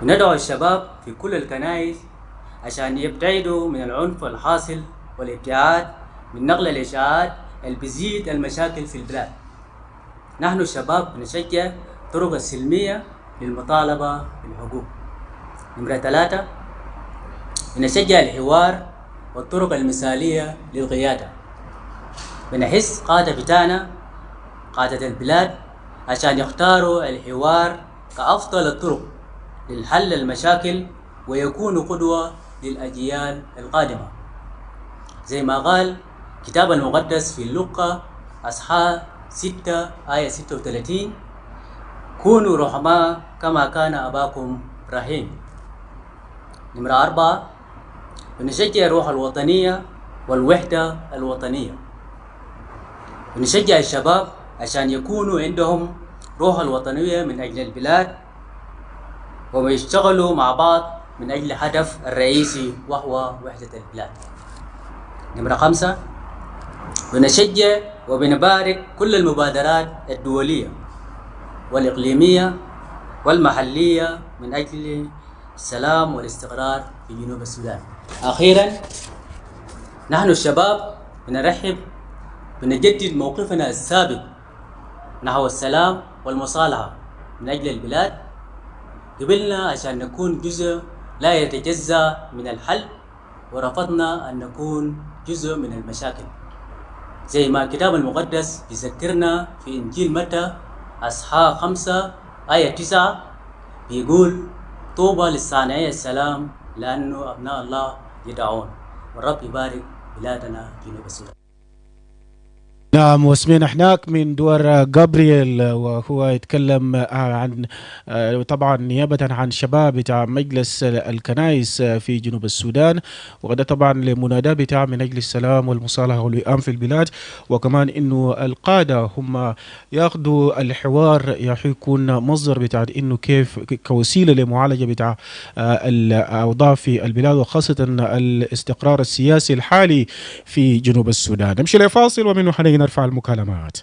ندعو الشباب في كل الكنائس عشان يبتعدوا من العنف الحاصل والابتعاد من نقل الإشاعات اللي بيزيد المشاكل في البلاد. نحن الشباب نشجع طرق السلمية للمطالبة بالحقوق. نمرة 3، نشجع الحوار والطرق المثالية للقيادة. بنحس قادة بتاعنا قادة البلاد عشان يختاروا الحوار كأفضل الطرق للحل المشاكل ويكونوا قدوة للأجيال القادمة، زي ما قال كتاب المقدس في لوقا أصحاح 6 آية 36: كونوا رحماء كما كان أباكم رحيم. نمرة 4، ونشجع الروح الوطنية والوحدة الوطنية. ونشجع الشباب عشان يكونوا عندهم روح الوطنية من أجل البلاد ويشتغلوا مع بعض من أجل هدف الرئيسي وهو وحدة البلاد. نمرة 5، ونشجع وبنبارك كل المبادرات الدولية والإقليمية والمحلية من أجل السلام والاستقرار في جنوب السودان. أخيراً، نحن الشباب بنجدد موقفنا السابق نحو السلام والمصالحة من أجل البلاد. قبلنا عشان نكون جزء لا يتجزأ من الحل، ورفضنا أن نكون جزء من المشاكل، زي ما الكتاب المقدس يذكرنا في إنجيل متى أصحاح 5 آية 9 بيقول: طوبى للصانعي السلام لأنه أبناء الله يدعون. والرب يبارك بلادنا جنوب السودان. نعم، وسمعنا هناك من دور جابرييل وهو يتكلم عن طبعا نيابة عن شباب بتاع مجلس الكنائس في جنوب السودان، وغدا طبعا لمناداة بتاع من أجل السلام والمصالحة والوئام في البلاد، وكمان إنه القادة هم ياخذوا الحوار يكون مصدر بتاع إنه كيف كوسيلة لمعالجة بتاع الأوضاع في البلاد، وخاصة الاستقرار السياسي الحالي في جنوب السودان. نمشي لفاصل ومنه حنين نرفع المكالمات.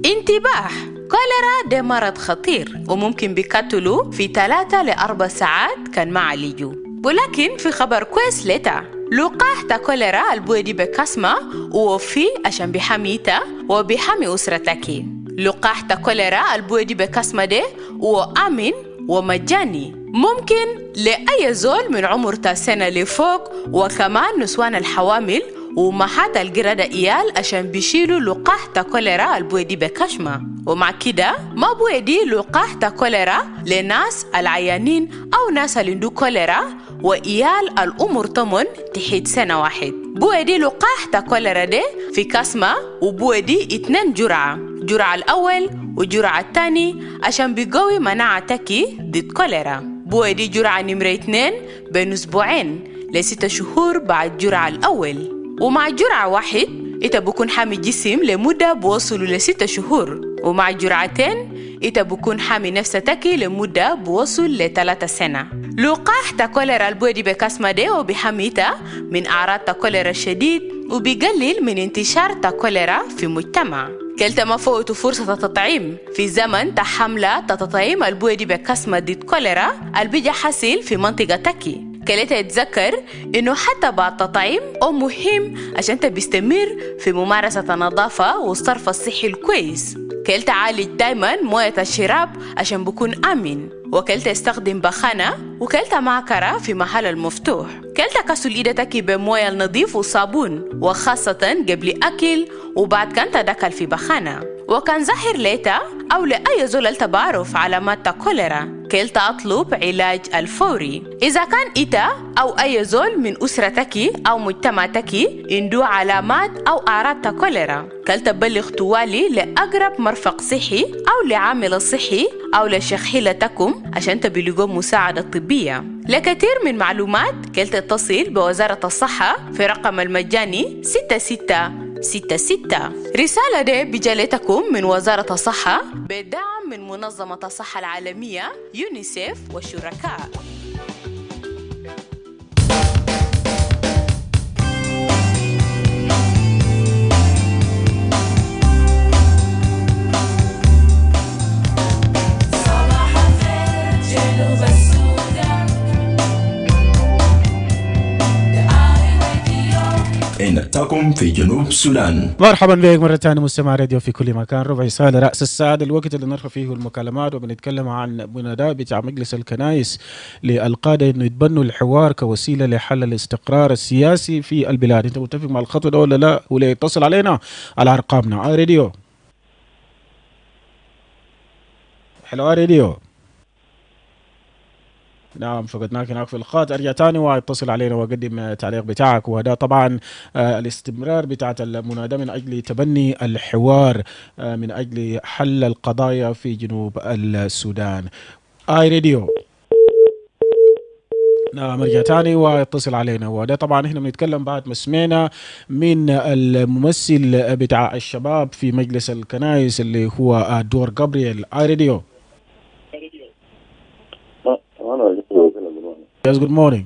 انتباه، كوليرا ده مرض خطير وممكن بيقتلوا في 3 ل 4 ساعات كان ما عالجوا. ولكن في خبر كويس لتا لقاح تا كوليرا البودي بكاسما وفي عشان بحميتا وبحمي أسرتك. لقاح تا كوليرا البودي بكاسما ده وآمن ومجاني، ممكن لأي زول من عمر 10 سنة لفوق، وكمان نسوان الحوامل ومحات الجرادة إيال عشان بيشيلوا لقاح تا كوليرا البودي بكشمة. ومع كده ما بودي لقاح تا كوليرا لناس العيانين أو ناس اللي عندو كوليرا وإيال الأمور طمن تحت سنة واحد. بودي لقاح تا كوليرا دي في كاسما وبودي 2 جرعة الأول وجرعة الثاني عشان بيقوي مناعة تكي ضد كوليرا. بودي جرعة نمرة 2 بين أسبوعين ل6 شهور بعد جرعة الأول. ومع جرعة 1 إنت بكون حامي جسم لمدة بوصل ل6 شهور، ومع جرعتين إنت بكون حامي نفسك لمدة بوصل ل3 سنة. لقاح تا كوليرا البودي بكاسما دي وبيحميتا من أعراض تا كوليرا الشديد وبيقلل من انتشار تا كوليرا في المجتمع. كلتا ما فوتوا فرصة التطعيم في زمن تحملة تطعيم البودي بكاسما ضد كوليرا البيجا حاصل في منطقة تكي. كلتا يتذكر إنه حتى بعد التطعيم مهم عشان تبستمر في ممارسة النظافة والصرف الصحي الكويس. كلتا عالج دايما موية الشراب عشان بكون آمن، وكلتا يستخدم بخانة، وكلتا معكرة في محل المفتوح. كلتا كسل إيدتك بموية النظيف وصابون، وخاصة قبل أكل وبعد كان تدخل في بخانة. وكان ظاهر ليتا أو لأي زول تعرف علامات كوليرا كلتا أطلب علاج الفوري. إذا كان إتا أو أي زول من أسرتك أو مجتمعتك عنده علامات أو أعراض كوليرا كلتا بلغ توالي لأقرب مرفق صحي أو لعامل صحي أو لشخيلتكم عشان تبلغوا مساعدة طبية. لكثير من معلومات كلتا اتصل بوزارة الصحة في رقم المجاني 6666. رسالة دي بجالتكم من وزارة الصحة بدعم من منظمة الصحة العالمية يونيسيف والشركاء. إنتكم في جنوب السودان. مرحبا بك مرة ثانية مستمع راديو في كل مكان. ربع ساعة رأس الساعة الوقت اللي نرفع فيه المكالمات وبنتكلم عن مناداة بتاع مجلس الكنائس للقادة انه يتبنوا الحوار كوسيلة لحل الاستقرار السياسي في البلاد. انت متفق مع الخطوة ده ولا لا؟ ولا يتصل علينا على ارقامنا راديو. حلو راديو. نعم فقدناك هناك في الخط. ارجع تاني واتصل علينا واقدم تعليق بتاعك. وهذا طبعا الاستمرار بتاعت المناداة من اجل تبني الحوار من اجل حل القضايا في جنوب السودان. راديو. نعم ارجع تاني واتصل علينا. وده طبعا احنا بنتكلم بعد ما سمعنا من الممثل بتاع الشباب في مجلس الكنائس اللي هو دور جابرييل. راديو. Yes, good morning.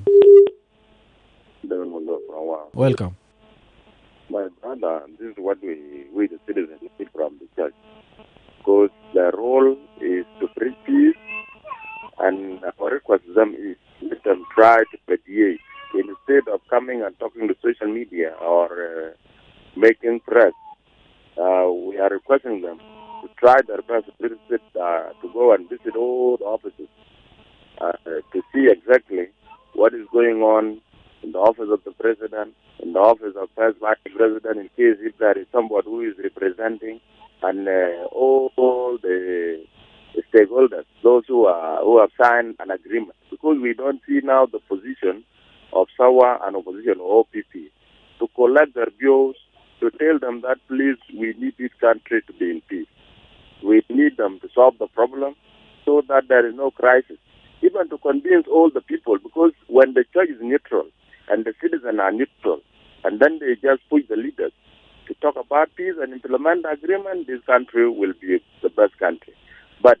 Welcome. My brother, this is what we the citizens need from the church. Because their role is to preach peace, and our request to them is let them try to mediate instead of coming and talking to social media or making press. We are requesting them to try their best to go and visit all the offices. To see exactly what is going on in the office of the president, in the office of first vice president, in case if there is somebody who is representing, and all the stakeholders, those who have signed an agreement. Because we don't see now the position of SAWA and opposition OPP to collect their views, to tell them that please, we need this country to be in peace. We need them to solve the problem so that there is no crisis. Even to convince all the people, because when the church is neutral and the citizens are neutral, and then they just push the leaders to talk about peace and implement the agreement, this country will be the best country. But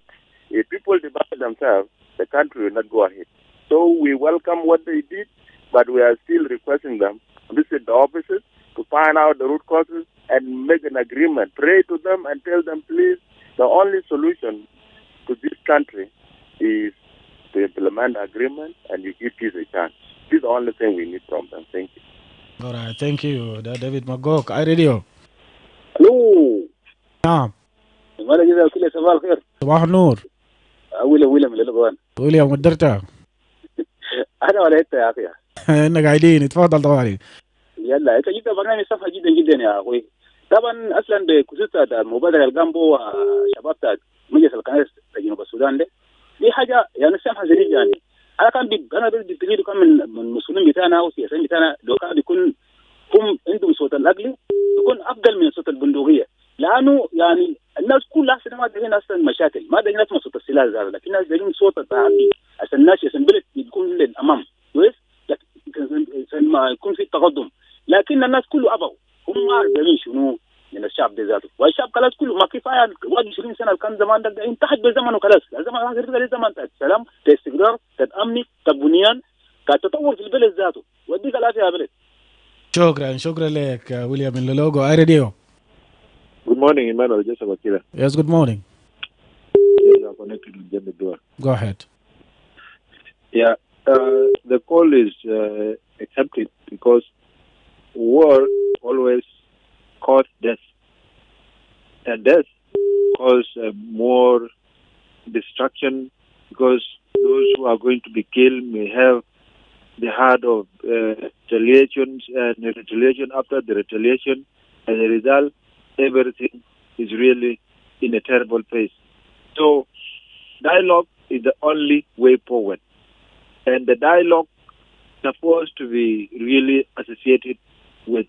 if people divide themselves, the country will not go ahead. So we welcome what they did, but we are still requesting them to visit the offices to find out the root causes and make an agreement. Pray to them and tell them, please, the only solution to this country is to implement the agreement and you give peace a chance. This is the only thing we need from them. Thank you. All right, thank you. David Magog, Radio. الو. نعم. وانا كده كل صباح الخير. صباح النور. ويلم للغوان. تقول يا مدرتها. انا ولا انت يا اخي. انك قاعدين اتفضل طوالي. يلا انت جدا برنامج صفحه جدا جدا يا اخوي. طبعا اصلا بخصوص المبادره اللي قام بها شباب مجلس الكنائس في جنوب السودان دي حاجه يعني سامحه زي يعني أنا بدي تريد كم من المسؤولين بتاعنا أو السياسيين بتاعنا لو كان بيكون هم عندهم صوت الأقل يكون أفضل من صوت البندقية، لأنه يعني الناس كلها ما دارين أصلا مشاكل، ما دارين أسمع صوت السلاح زي لكن الناس دارين صوت التعدي عشان الناس عشان البلد يكون للأمام كويس، عشان ما يكون في تقدم. لكن الناس كله أبوا، هم ما دارين شنو من الشعب ده ذاته، والشعب خلاص كله ما كفاية 21 سنة كان زمان ده انتهت بزمنه خلاص، الزمان هذا زمان تاع السلام تاع استقرار تاع أمني تاع بنيان تاع تطور في البلد ذاته، وديك العافية يا بلد. شكرا لك ويليام من لولوغو اي راديو. Good morning, Emmanuel. Just about Akile. Yes, good morning. Yes, I'm connected with Jimmy Dua. Go ahead. Yeah, the call is accepted because war always cause death, and death cause more destruction because those who are going to be killed may have the heart of retaliations and retaliation after the retaliation. As a result, everything is really in a terrible place. So, dialogue is the only way forward. And the dialogue is supposed to be really associated with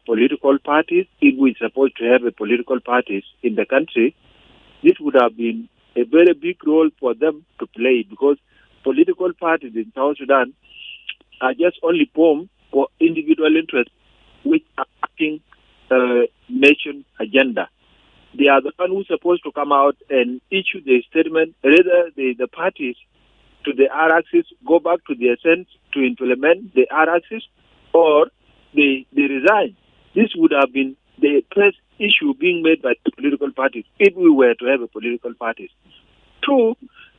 political parties. If we're supposed to have a political parties in the country, this would have been a very big role for them to play because political parties in South Sudan are just only formed for individual interests which are acting nation agenda. They are the one who's supposed to come out and issue the statement, rather the parties to the R-axis go back to their sense to implement the R-axis or they resign. This would have been the first issue being made by the political parties if we were to have a political parties. Two,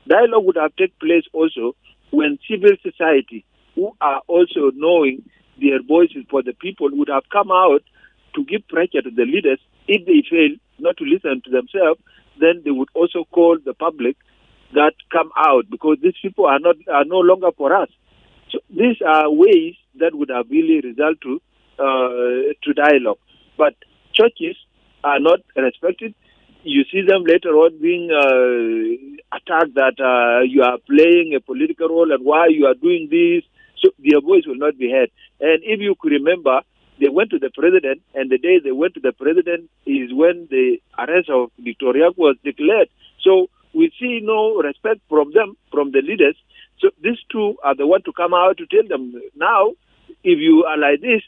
dialogue would have taken place also when civil society, who are also knowing their voices for the people, would have come out to give pressure to the leaders. If they fail not to listen to themselves, then they would also call the public that come out because these people are no longer for us. So these are ways that would have really result to dialogue. But churches are not respected. You see them later on being attacked that you are playing a political role and why you are doing this. So their voice will not be heard. And if you could remember, they went to the president, and the day they went to the president is when the arrest of Victoria was declared. So we see no respect from them, from the leaders. So these two are the ones to come out to tell them, now, if you are like this,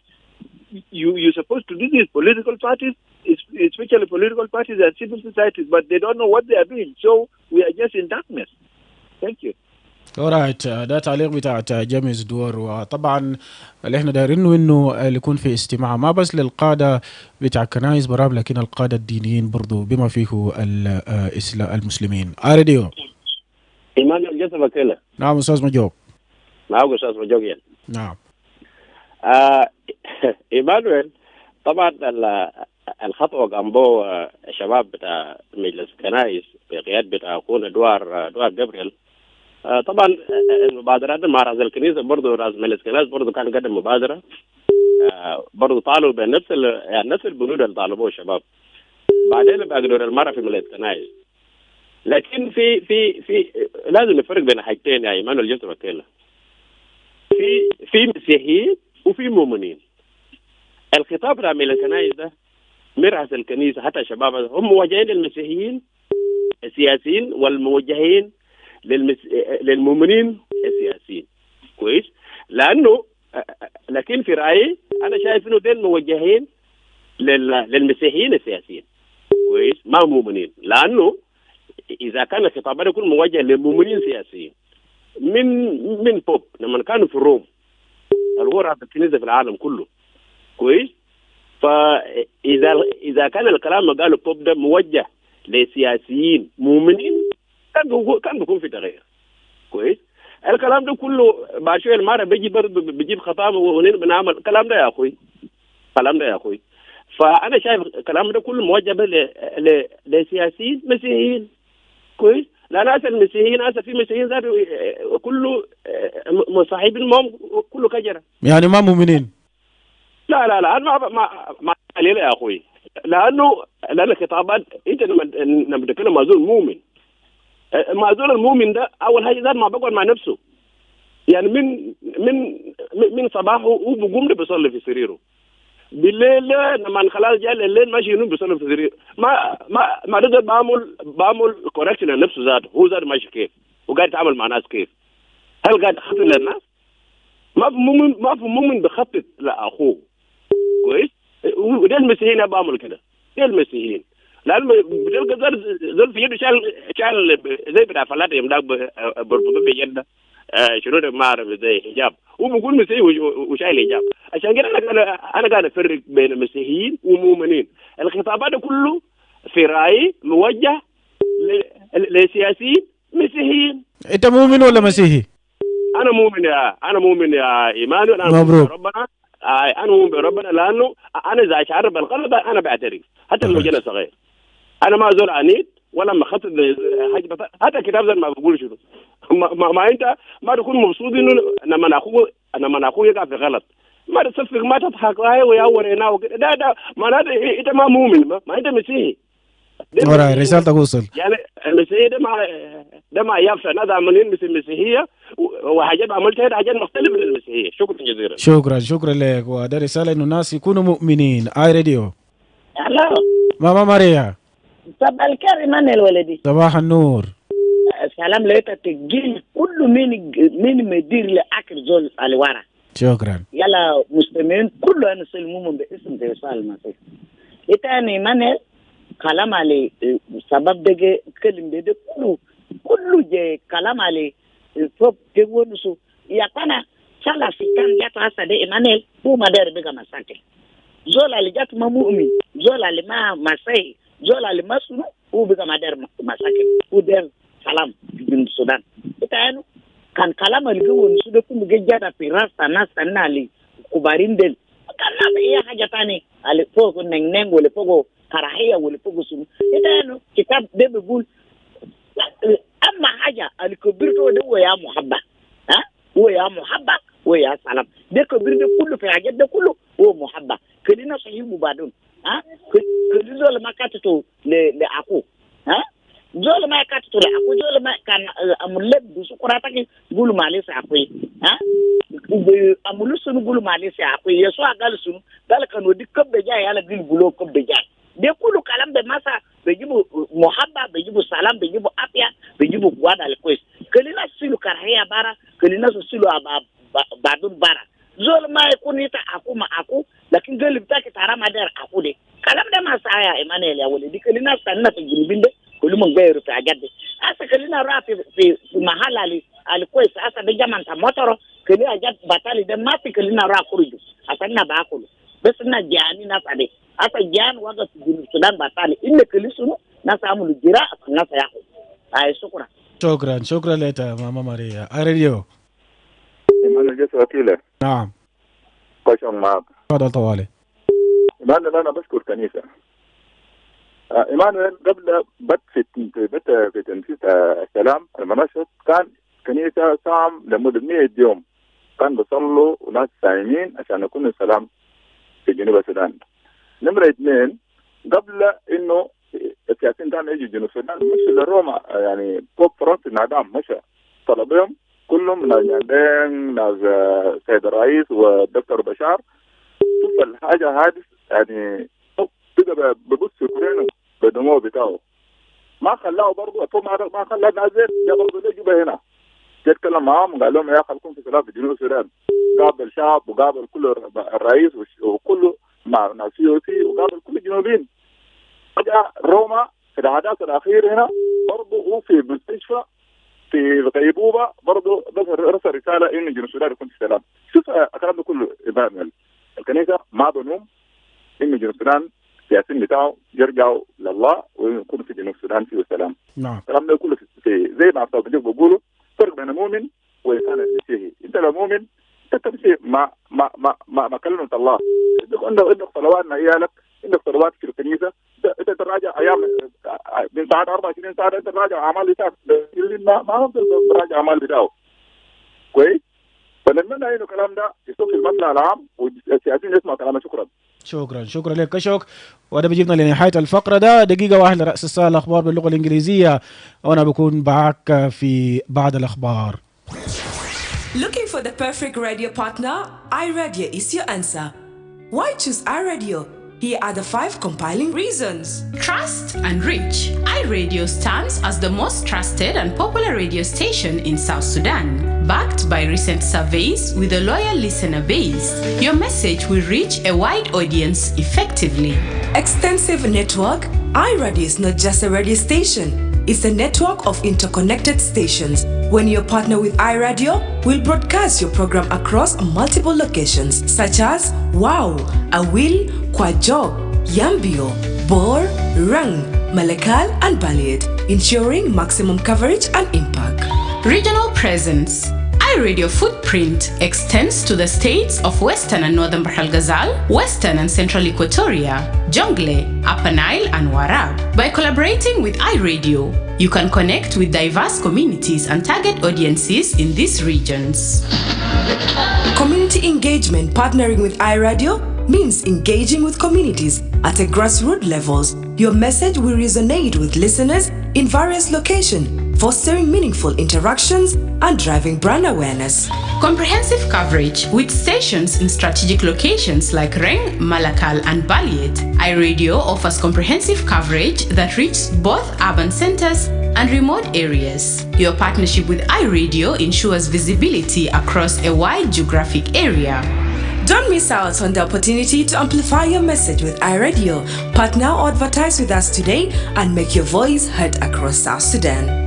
you're supposed to do this. Political parties, especially political parties and civil societies, but they don't know what they are doing. So we are just in darkness. Thank you. alright ده تعليق بتاعت جيمس دور. وطبعا اللي احنا دايرينه انه يكون في استماع ما بس للقادة بتاع كنايس برام لكن القادة الدينيين برضو بما فيه المسلمين. راديو إيمانويل جسم أكيله. نعم أستاذ مجوب. معه أستاذ مجوب يعني. نعم. إيمانويل طبعا الخطوة قاموا الشباب بتاع مجلس كنايس بقيادة بتاع أخونا دوار جبريل. طبعا المبادرات مع رئيس الكنيسة برضو رئيس مجلس الكنائس برضو كان قدم مبادرة برضو طالبوا بنفس يعني نفس البنود اللي طالبوه الشباب. بعدين بقدر المرأة في مجلس الكنائس. لكن في لازم نفرق بين حاجتين يا إيمانويل جسم أكيله. في مسيحيين وفي مؤمنين. الخطاب بتاع مجلس الكنائس ده مرأس الكنيسة حتى الشباب هم موجهين للمسيحيين السياسيين والموجهين للمؤمنين السياسيين كويس. لانه لكن في رايي انا شايف انه دول موجهين للمسيحيين السياسيين كويس ما مؤمنين. لانه اذا كان الخطاب يكون موجه للمؤمنين السياسيين من بوب لما كانوا في روم الغرة الكنيسة في العالم كله كويس. فاذا كان الكلام اللي قاله بوب ده موجه لسياسيين مؤمنين كان بيكون في تغيير كويس. الكلام ده كله بعد شويه المره بيجي برضه بيجيب خطاب بنعمل الكلام ده يا اخوي. فانا شايف الكلام ده كله موجه لسياسيين مسيحيين كويس. لا ناس المسيحيين ناس في مسيحيين ذاته كله مصاحبين معهم كله كجره يعني ما مؤمنين. لا انا ما عليه يا اخوي. لان الخطابات انت لما تتكلم مع زول مؤمن المعذور المؤمن ده اول حاجه ذات ما بقعد مع نفسه يعني من صباحه هو بيقوم بيصلي في سريره، بالليل لما خلاص جاء الليل ماشي ينوم بيصلي في سريره. ما تقدر بعمل كوركشن لنفسه ذاته، هو ذاته ماشي كيف وقاعد يتعامل مع ناس كيف؟ هل قاعد يخطط للناس؟ ما في مؤمن بخطط لاخوه كويس. وده المسيحيين بعمل كده، ده المسيحيين لانه بتلقى زول في يده شال زي بتاع فلاته يمداك بربطه بيده شنو ده ما اعرف زي حجاب، هو بيقول مسيحي وشايل حجاب. عشان كده انا قاعد افرق بين المسيحيين والمؤمنين. الخطابات كله في رايي موجه لسياسيين مسيحيين. انت مؤمن ولا مسيحي؟ انا مؤمن يا ايمانويل. انا مؤمن بربنا. انا مؤمن بربنا لانه انا اذا اشعر بالغلط انا بعترف حتى لو جانا صغير. انا ما زول عنيد ولا مخطط حاجه حتى الكتاب ده ما بقول شنو. ما انت ما تكون مبسوط انه لما اخوه يقع في غلط ما تصفق ما تضحك ويا ورينا وكده. ده معناته انت ما مؤمن، ما انت مسيحي. رسالتك وصل. يعني المسيحي ده ما يفشل هذا عملين مثل المسيحيه وحاجات عملتها حاجات مختلفه من المسيحيه. شكرا جزيلا. شكرا لك. وده رساله انه الناس يكونوا مؤمنين. اي راديو. الو ماما ماريا. صباح الخير ايمانويل ولدي. صباح النور. سلام لك تجيل كل مين مدير لاكل زول الورا. شكرا. يلا مستمعين كله انا سلمهم باسم رسالة المسيح. إتاني ايمانويل كلام عليه سبب ده كلم ده كله جه كلام عليه فوق تقولوا يا كنا سلا سكان جات هسه ده ايمانويل هو ما دار بقى مساكل. زول اللي جات ما مؤمن، زول اللي ما مسيحي، زول اللي ما سنو هو بقى ما دار مساكل. هو دار سلام في السودان. إتاني كان كلام اللي هو نسود كله جاء في راس الناس اللي كبارين دل كلام إيه حاجة تاني اللي فوق نين ولا فوق كراهية ولا فوق سنو. إتاني كتاب ده بيقول أما حاجة اللي كبرته ده هو يا محبة، ها هو يا محبة ويا سلام. ده كبرته كله في حاجات ده كله هو محبة. كلنا صحيح مبادون، ها كل زول ما كاتتو لأخوه، ها زول ما كاتتو لأخوه، زول ما كان أملب بسكراتك قولوا معلش أخوي، ها أملو سنو قولوا معلش أخوي. يسوع قال كانوا دي كب بجاي على قولوا كب بجاي. ده كله كلام بمسا بيجيبوا محبة، بيجيبوا سلام، بيجيبوا أبيا، بيجيبوا قواد الكويس. كلنا سيلو كراهية بارا، كلنا سيلو بعدون بارا. زول ما يكون يتا أكو ما أكو، لكن قال بتاعك ترى ما دار أكو ده. كلام ده ما سايا إيمانويل يا ولدي. كلنا استنى في الجنوبين ده، كلهم غيروا في حاجات ده. هسه كلنا راح في محل الكويس. هسه ده جمان تموترو كلنا جات بطالي ده ما في كلنا راح خرجوا. هسه باكلوا بس جاني ناس عليه. hasa jana waga sujud Sudan batali inne kilisunu nasa amulu jira nasa yako. Ay شكرا لك ماما ماريا. راديو. Emmanuel جسر أكيلة. نعم. قشن معك. تفضل طوالي. Emmanuel أنا بشكر كنيسة. Emmanuel قبل في تنفيذ السلام المناشط كان كنيسة صام لمدة 100 يوم كان بيصلوا وناس صايمين عشان يكون السلام في جنوب السودان. نمرة 2 قبل إنه السياسيين كانوا يجوا جنوب السودان مش لروما يعني بوب فرانسيس نادام مشى طلبهم كلهم ناس ياندين ناس سيد الرئيس والدكتور بشار. شوف الحاجة هذه يعني بقى ببص في كورينو بدموع بتاعه ما خلاه برضه ما خلاه نازل جا برضه يجوا هنا يتكلم معاهم قال لهم يا خلكم في سلام في جنوب السودان. قابل شعب وقابل كل الرئيس وكله مع ناس سياسي وقابل كل الجنوبيين. فجأة روما في الحدث الأخير هنا برضه هو في مستشفى في غيبوبة برضه بس رسل رسالة إن جنوب السودان يكون في سلام. شوف الكلام ده كله إيمانويل الكنيسة ما بنوم إن جنوب السودان السياسيين بتاعه يرجعوا لله ويكونوا في جنوب السودان فيه السلام. نعم. الكلام ده كله في زي ما أصحاب الجو بيقولوا فرق بين المؤمن وإنسان المسيحي. أنت لو مؤمن أنت تمشي ما كلمة الله. عندك صلوات مع عيالك، عندك صلوات في الكنيسة، أنت تراجع أيام من ساعة 24 ساعة أنت تراجع أعمال بتاعك ما هو تراجع أعمال بتاعه كويس. فنتمنى إنه الكلام ده يصير في المصلحة العام والسياسيين يسمعوا كلامه. شكرا لك كشوك. وده بيجيبنا لنهاية الفقرة. ده دقيقة واحدة رأس الساعة الأخبار باللغة الإنجليزية وأنا بكون معك في بعد الأخبار. Looking for the perfect radio partner? iRadio is your answer. Why choose iRadio? Here are the 5 compiling reasons. Trust and reach. iRadio stands as the most trusted and popular radio station in South Sudan. Backed by recent surveys with a loyal listener base, your message will reach a wide audience effectively. Extensive network. iRadio is not just a radio station. It's a network of interconnected stations. When you partner with iRadio, we'll broadcast your program across multiple locations such as Wow, Awil, Kwajok, Yambio, Bor, Rang, Malakal, and Baliet, ensuring maximum coverage and impact. Regional presence. iRadio footprint extends to the states of Western and Northern Bahr el Ghazal, Western and Central Equatoria, Jonglei, Upper Nile, and Warab. By collaborating with iRadio, you can connect with diverse communities and target audiences in these regions. Community engagement. Partnering with iRadio means engaging with communities at a grassroots levels. Your message will resonate with listeners in various locations, fostering meaningful interactions and driving brand awareness. Comprehensive coverage with stations in strategic locations like Reng, Malakal, and Baliet. iRadio offers comprehensive coverage that reaches both urban centers and remote areas. Your partnership with iRadio ensures visibility across a wide geographic area. Don't miss out on the opportunity to amplify your message with iRadio. Partner or advertise with us today and make your voice heard across South Sudan.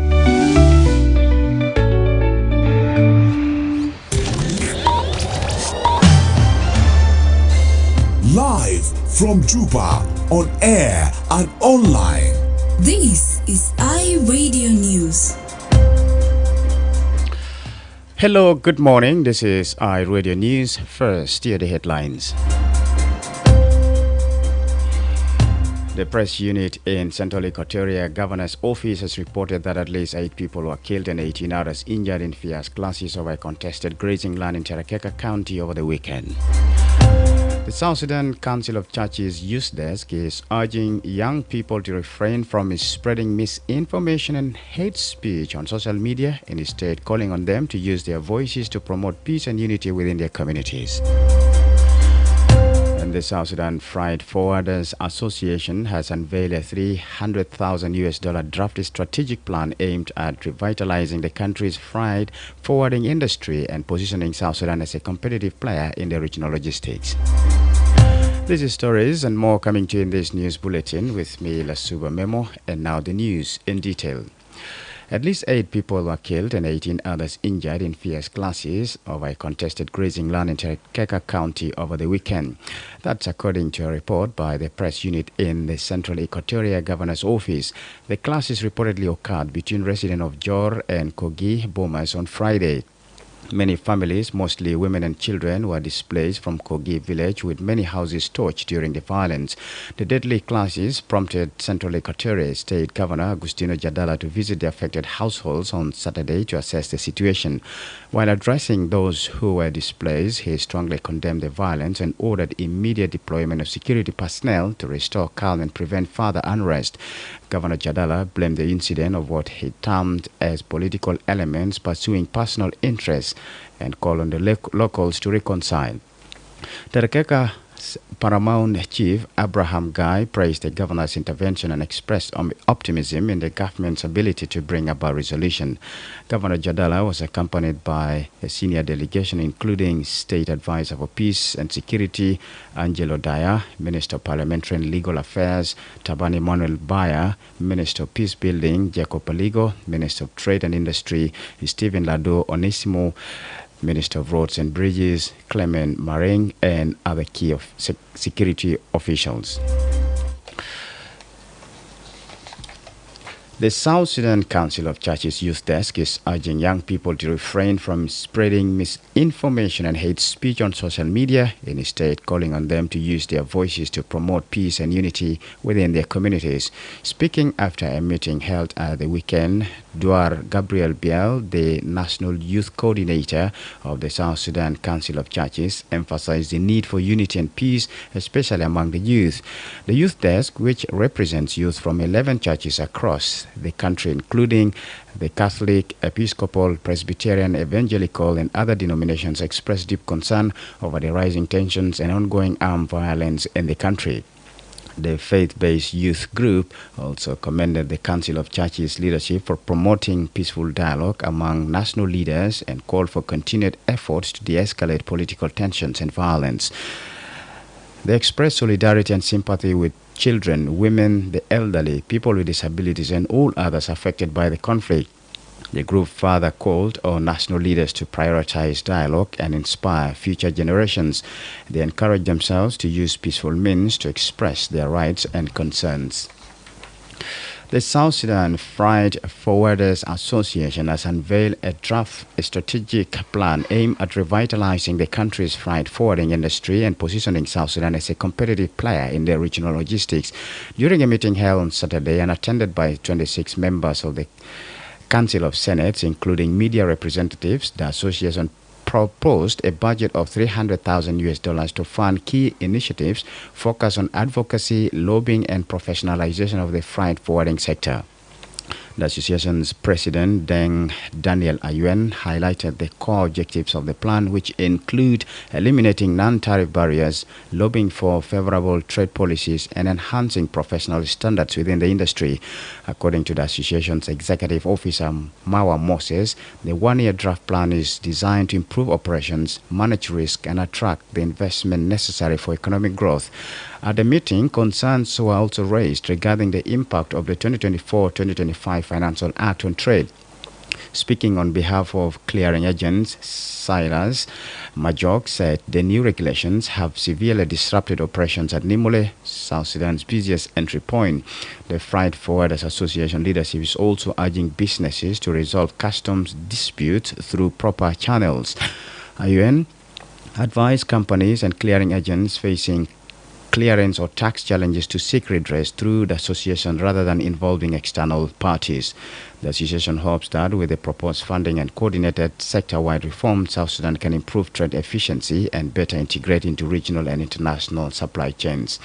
Live from Juba, on air and online. This is iRadio News. Hello, good morning. This is iRadio News. First, here are the headlines. The press unit in Central Equatoria Governor's Office has reported that at least 8 people were killed and 18 others injured in fierce clashes over a contested grazing land in Terekeka County over the weekend. The South Sudan Council of Churches Youth Desk is urging young people to refrain from spreading misinformation and hate speech on social media, and instead calling on them to use their voices to promote peace and unity within their communities. And the South Sudan Freight Forwarders Association has unveiled a $300,000 draft strategic plan aimed at revitalizing the country's freight forwarding industry and positioning South Sudan as a competitive player in the regional logistics. These are stories and more coming to you in this news bulletin with me, Lasuba Memo, and now the news in detail. At least 8 people were killed and 18 others injured in fierce clashes over a contested grazing land in Terekeka County over the weekend. That's according to a report by the press unit in the Central Equatoria Governor's Office. The clashes reportedly occurred between residents of Jor and Kogi Bomas on Friday. Many families, mostly women and children, were displaced from Kogi village with many houses torched during the violence. The deadly clashes prompted Central Equatoria State Governor Agustino Jadala to visit the affected households on Saturday to assess the situation. While addressing those who were displaced, he strongly condemned the violence and ordered immediate deployment of security personnel to restore calm and prevent further unrest. Governor Jadala blamed the incident of what he termed as political elements pursuing personal interests and called on the locals to reconcile. Terekeka Paramount Chief Abraham Guy praised the governor's intervention and expressed optimism in the government's ability to bring about resolution. Governor Jadala was accompanied by a senior delegation including State Advisor for Peace and Security Angelo Daya, Minister of Parliamentary and Legal Affairs Tabani Emmanuel Baya, Minister of Peace Building Jacob Paligo, Minister of Trade and Industry Stephen Lado Onesimo, Minister of Roads and Bridges Clement Maring, and other key security officials. The South Sudan Council of Churches Youth Desk is urging young people to refrain from spreading misinformation and hate speech on social media, and instead calling on them to use their voices to promote peace and unity within their communities. Speaking after a meeting held at the weekend, Duar Gabriel Biel, the National Youth Coordinator of the South Sudan Council of Churches, emphasized the need for unity and peace, especially among the youth. The Youth Desk, which represents youth from 11 churches across the country, including the Catholic, Episcopal, Presbyterian, Evangelical, and other denominations, expressed deep concern over the rising tensions and ongoing armed violence in the country. The faith-based youth group also commended the Council of Churches leadership for promoting peaceful dialogue among national leaders and called for continued efforts to de-escalate political tensions and violence. They expressed solidarity and sympathy with children, women, the elderly, people with disabilities, and all others affected by the conflict. The group further called on national leaders to prioritize dialogue and inspire future generations. They encouraged themselves to use peaceful means to express their rights and concerns. The South Sudan Freight Forwarders Association has unveiled a draft strategic plan aimed at revitalizing the country's freight forwarding industry and positioning South Sudan as a competitive player in the regional logistics. During a meeting held on Saturday and attended by 26 members of the Council of Senates, including media representatives, the association proposed a budget of $300,000 to fund key initiatives focused on advocacy, lobbying, and professionalization of the freight forwarding sector. The association's president, Daniel Ayuen, highlighted the core objectives of the plan, which include eliminating non-tariff barriers, lobbying for favorable trade policies, and enhancing professional standards within the industry. According to the association's executive officer, Mawa Moses, the one-year draft plan is designed to improve operations, manage risk, and attract the investment necessary for economic growth. At the meeting, concerns were also raised regarding the impact of the 2024-2025 Financial Act on trade. Speaking on behalf of clearing agents, Silas Majok said the new regulations have severely disrupted operations at Nimule, South Sudan's busiest entry point. The Freight Forwarders Association leadership is also urging businesses to resolve customs disputes through proper channels. Ayuen advised companies and clearing agents facing clearance or tax challenges to seek redress through the association rather than involving external parties. The association hopes that with the proposed funding and coordinated sector-wide reform, South Sudan can improve trade efficiency and better integrate into regional and international supply chains.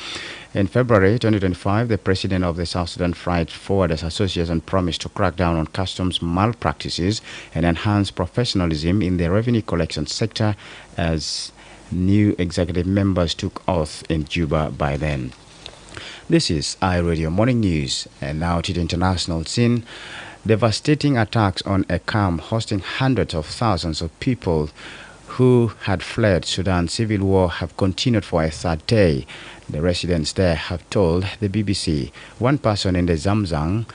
In February 2025, the president of the South Sudan Freight Forwarders Association promised to crack down on customs malpractices and enhance professionalism in the revenue collection sector as new executive members took oath in Juba by then. This is iRadio Morning News, and now to the international scene. Devastating attacks on a camp hosting hundreds of thousands of people who had fled Sudan's civil war have continued for a third day. The residents there have told the BBC. One person in the Zamzang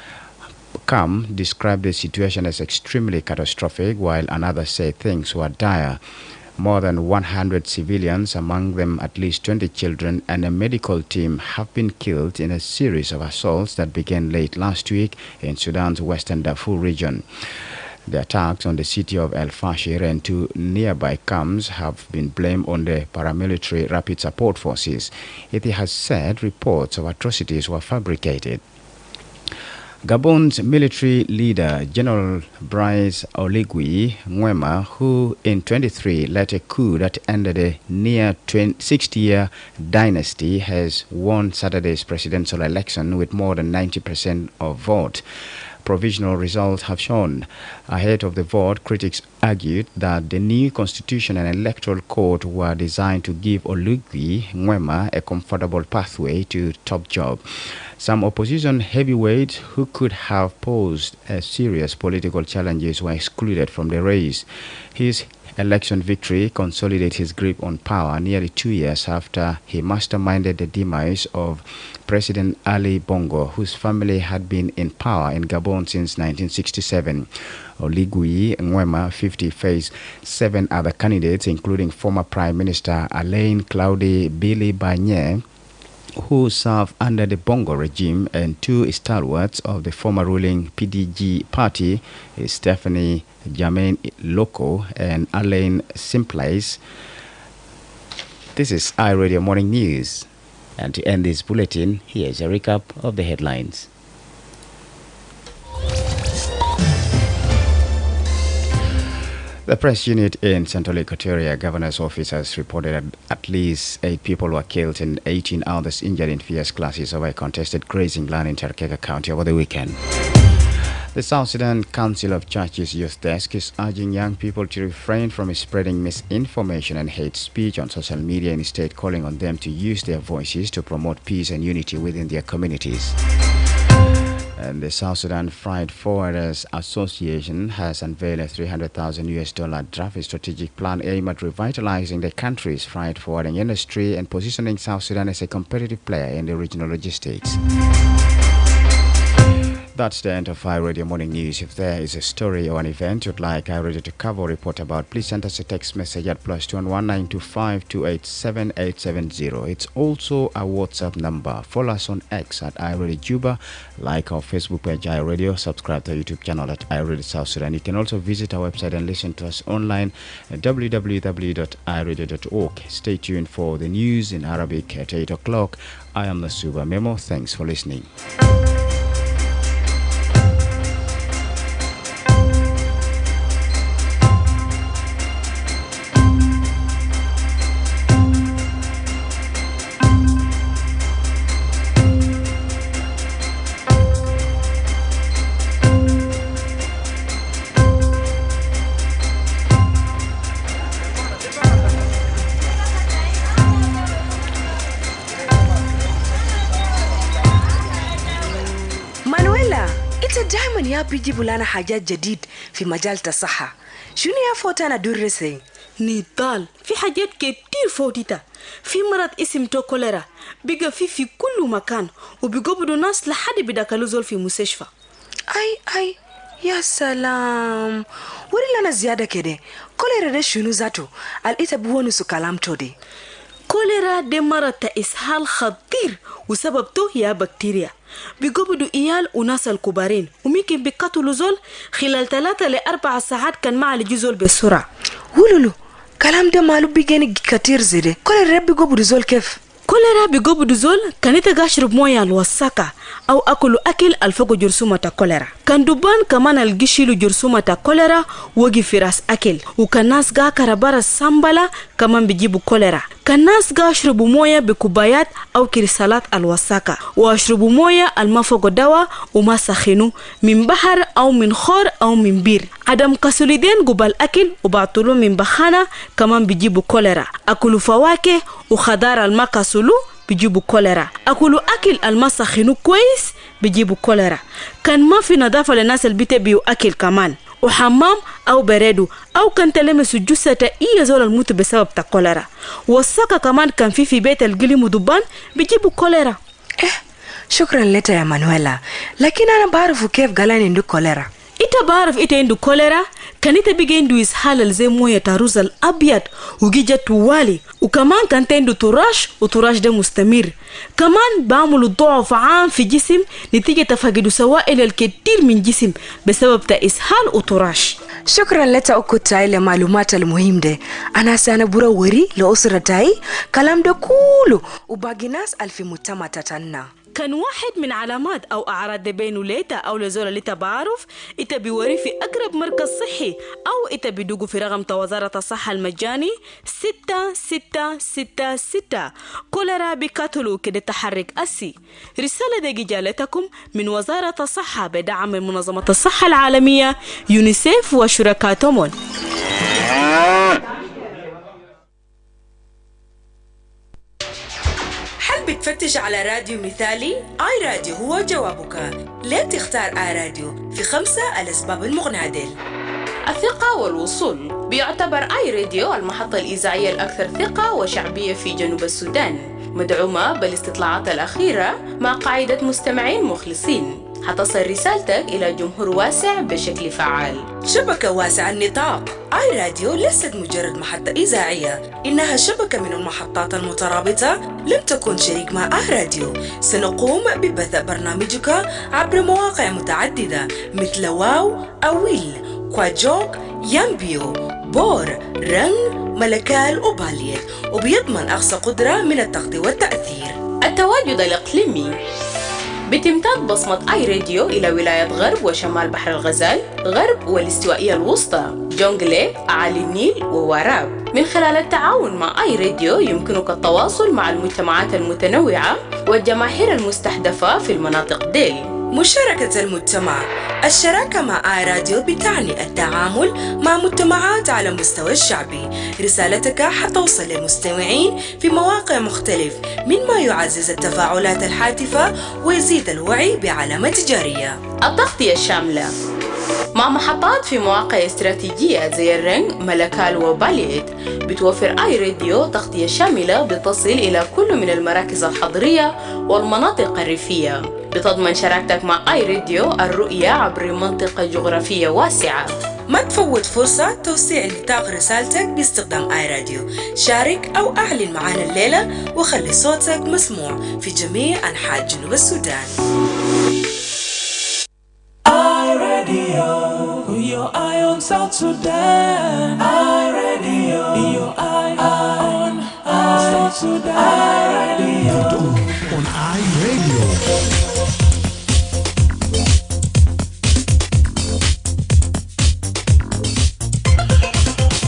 camp described the situation as extremely catastrophic, while another said things were dire. More than 100 civilians, among them at least 20 children, and a medical team have been killed in a series of assaults that began late last week in Sudan's western Darfur region. The attacks on the city of El Fashir and two nearby camps have been blamed on the paramilitary Rapid Support Forces. It has said reports of atrocities were fabricated. Gabon's military leader, General Brice Oligui Nguema, who in 23 led a coup that ended a near 60-year dynasty, has won Saturday's presidential election with more than 90% of vote. Provisional results have shown. Ahead of the vote, critics argued that the new constitution and electoral code were designed to give Oligui Nguema a comfortable pathway to top job. Some opposition heavyweights who could have posed serious political challenges were excluded from the race. His election victory consolidates his grip on power nearly 2 years after he masterminded the demise of President Ali Bongo, whose family had been in power in Gabon since 1967. Oligui Nguema, 50, faced 7 other candidates, including former Prime Minister Alain Claude Billy Barnier, who served under the Bongo regime, and 2 stalwarts of the former ruling PDG party, Stephanie Germain Loco and Alain Simplice. This is iRadio Morning News. And to end this bulletin, here's a recap of the headlines. The press unit in Central Equatoria Governor's office has reported that at least 8 people were killed and 18 others injured in fierce clashes over a contested grazing land in Cherkeka County over the weekend. The South Sudan Council of Churches Youth Desk is urging young people to refrain from spreading misinformation and hate speech on social media, and instead calling on them to use their voices to promote peace and unity within their communities. And the South Sudan Freight Forwarders Association has unveiled a $300,000 draft strategic plan aimed at revitalizing the country's freight forwarding industry and positioning South Sudan as a competitive player in the regional logistics. That's the end of iRadio Morning News. If there is a story or an event you'd like iRadio to cover or report about, please send us a text message at +2 1925 287 870. It's also a WhatsApp number. Follow us on X at iRadio Juba, like our Facebook page iRadio, subscribe to our YouTube channel at iRadio South Sudan. You can also visit our website and listen to us online at www.iradio.org. Stay tuned for the news in Arabic at 8 o'clock. I am Nasuba Memo. Thanks for listening. دائما بيجيبوا لنا حاجات جديد في مجال الصحة. شنو يا فوتانا درسي؟ نيطال في حاجات كتير فوتيتا. في مرض اسم كوليرا بيجا في كل مكان وبيقبضوا ناس لحد بداكلوا زول في مستشفى. اي يا سلام، وري لنا زيادة كده. كوليرا ده شنو ذاته؟ الإيتا بوانسو كلام تودي. كوليرا ده مرض إسهال خطير وسببته هي بكتيريا. بيقبضوا إيال وناس الكبارين وممكن بيقتلوا زول خلال 3 ل 4 ساعات كان مع الجزول بسرعة. ولولو كلام ده مالو بيجاني كتير زيده. كوليرا بيقبضوا زول كيف؟ كوليرا بيقبضوا زول كان يتجا يشرب مويه الوساكة أو أكلوا أكل الفوق جرثومة كوليرا. كان دبان كمان الجيشيلو جرثومة كوليرا وجي في راس أكل. وكان ناس جا كربارة السامبلا كمان بيجيبوا كوليرا. كان ناس جا يشربوا مويه بكوبايات أو كريسالات الوساكة ويشربوا مويه المفوق دواء وما سخنوا من بحر أو من خور أو من بير. عدم كسوليدين قبل أكل وبعطلوا من بخانة كمان بيجيبوا كوليرا. أكلوا فواكه وخضار المكسلو بيجيبوا كوليرا. أكلوا أكل المسخنوا كويس بيجيبوا كوليرا. كان ما في نظافة للناس اللي بيتبيوا أكل كمان وحمام أو بريدو أو كان تلمسوا جثة إيه زول الموت بسبب كوليرا. والسكة كمان كان في بيت القلم ودبان بيجيبوا كوليرا. شكرا لك يا مانويلا، لكن أنا بعرف كيف قالان عنده كوليرا. إنت بعرف إنت عنده كوليرا؟ كان إنت بيجي عنده إسهال زي موية تاروز الأبيض وجيجة توالي، وكمان كان عنده تراش وتراش ده مستمر. كمان بعملوا ضعف عام في جسم نتيجة تفقد سوائل الكثير من جسم بسبب إسهال وتراش. شكرا لك أكوتاي لمعلومات المهم ده. أنا سأنبرا وري لأسرتاي كلام ده كله وباقي ناس ألف متما تتنا. كان واحد من علامات أو أعراض بينو ليتا أو لزول اللي تبعرف إتا بيوري في أقرب مركز صحي أو إتا بيدوقوا في رقم وزارة الصحة المجاني 6666. كوليرا بيقتلوا كده تحرك أسي. رسالة دي جالتكم من وزارة الصحة بدعم من منظمة الصحة العالمية يونيسيف وشركاتهم. هل بتفتش على راديو مثالي؟ آي راديو هو جوابك. ليه تختار آي راديو؟ في 5 الأسباب المغنادل. الثقة والوصول. بيعتبر آي راديو المحطة الإذاعية الأكثر ثقة وشعبية في جنوب السودان، مدعومة بالاستطلاعات الأخيرة مع قاعدة مستمعين مخلصين. حتصل رسالتك إلى جمهور واسع بشكل فعال. شبكة واسعة النطاق. آي راديو ليست مجرد محطة إذاعية، إنها شبكة من المحطات المترابطة. لم تكن شريك مع آي راديو. سنقوم ببث برنامجك عبر مواقع متعددة مثل واو، أويل، كواجوك، يامبيو، بور، رن، ملكال وباليت، وبيضمن أقصى قدرة من التغطية والتأثير. التواجد الإقليمي. بتمتد بصمة آي راديو إلى ولاية غرب وشمال بحر الغزال، غرب والاستوائية الوسطى، جونغلي، أعالي النيل ووراب. من خلال التعاون مع آي راديو يمكنك التواصل مع المجتمعات المتنوعة والجماهير المستهدفة في المناطق ديل. مشاركة المجتمع. الشراكة مع آي راديو بتعني التعامل مع مجتمعات على مستوى الشعبي. رسالتك حتوصل للمستمعين في مواقع مختلف، مما يعزز التفاعلات الهاتفة ويزيد الوعي بعلامة تجارية. التغطية الشاملة مع محطات في مواقع استراتيجية زي الرنج، ملكال وباليت. بتوفر آي راديو تغطية شاملة بتصل إلى كل من المراكز الحضرية والمناطق الريفية. بتضمن شراكتك مع آي راديو الرؤية عبر منطقة جغرافية واسعة. ما تفوت فرصة توسيع نطاق رسالتك باستخدام آي راديو. شارك أو أعلن معنا الليلة وخلي صوتك مسموع في جميع أنحاء جنوب السودان. I radio, put your eye on South Sudan. I radio, your eye on South Sudan. I radio, on I Radio.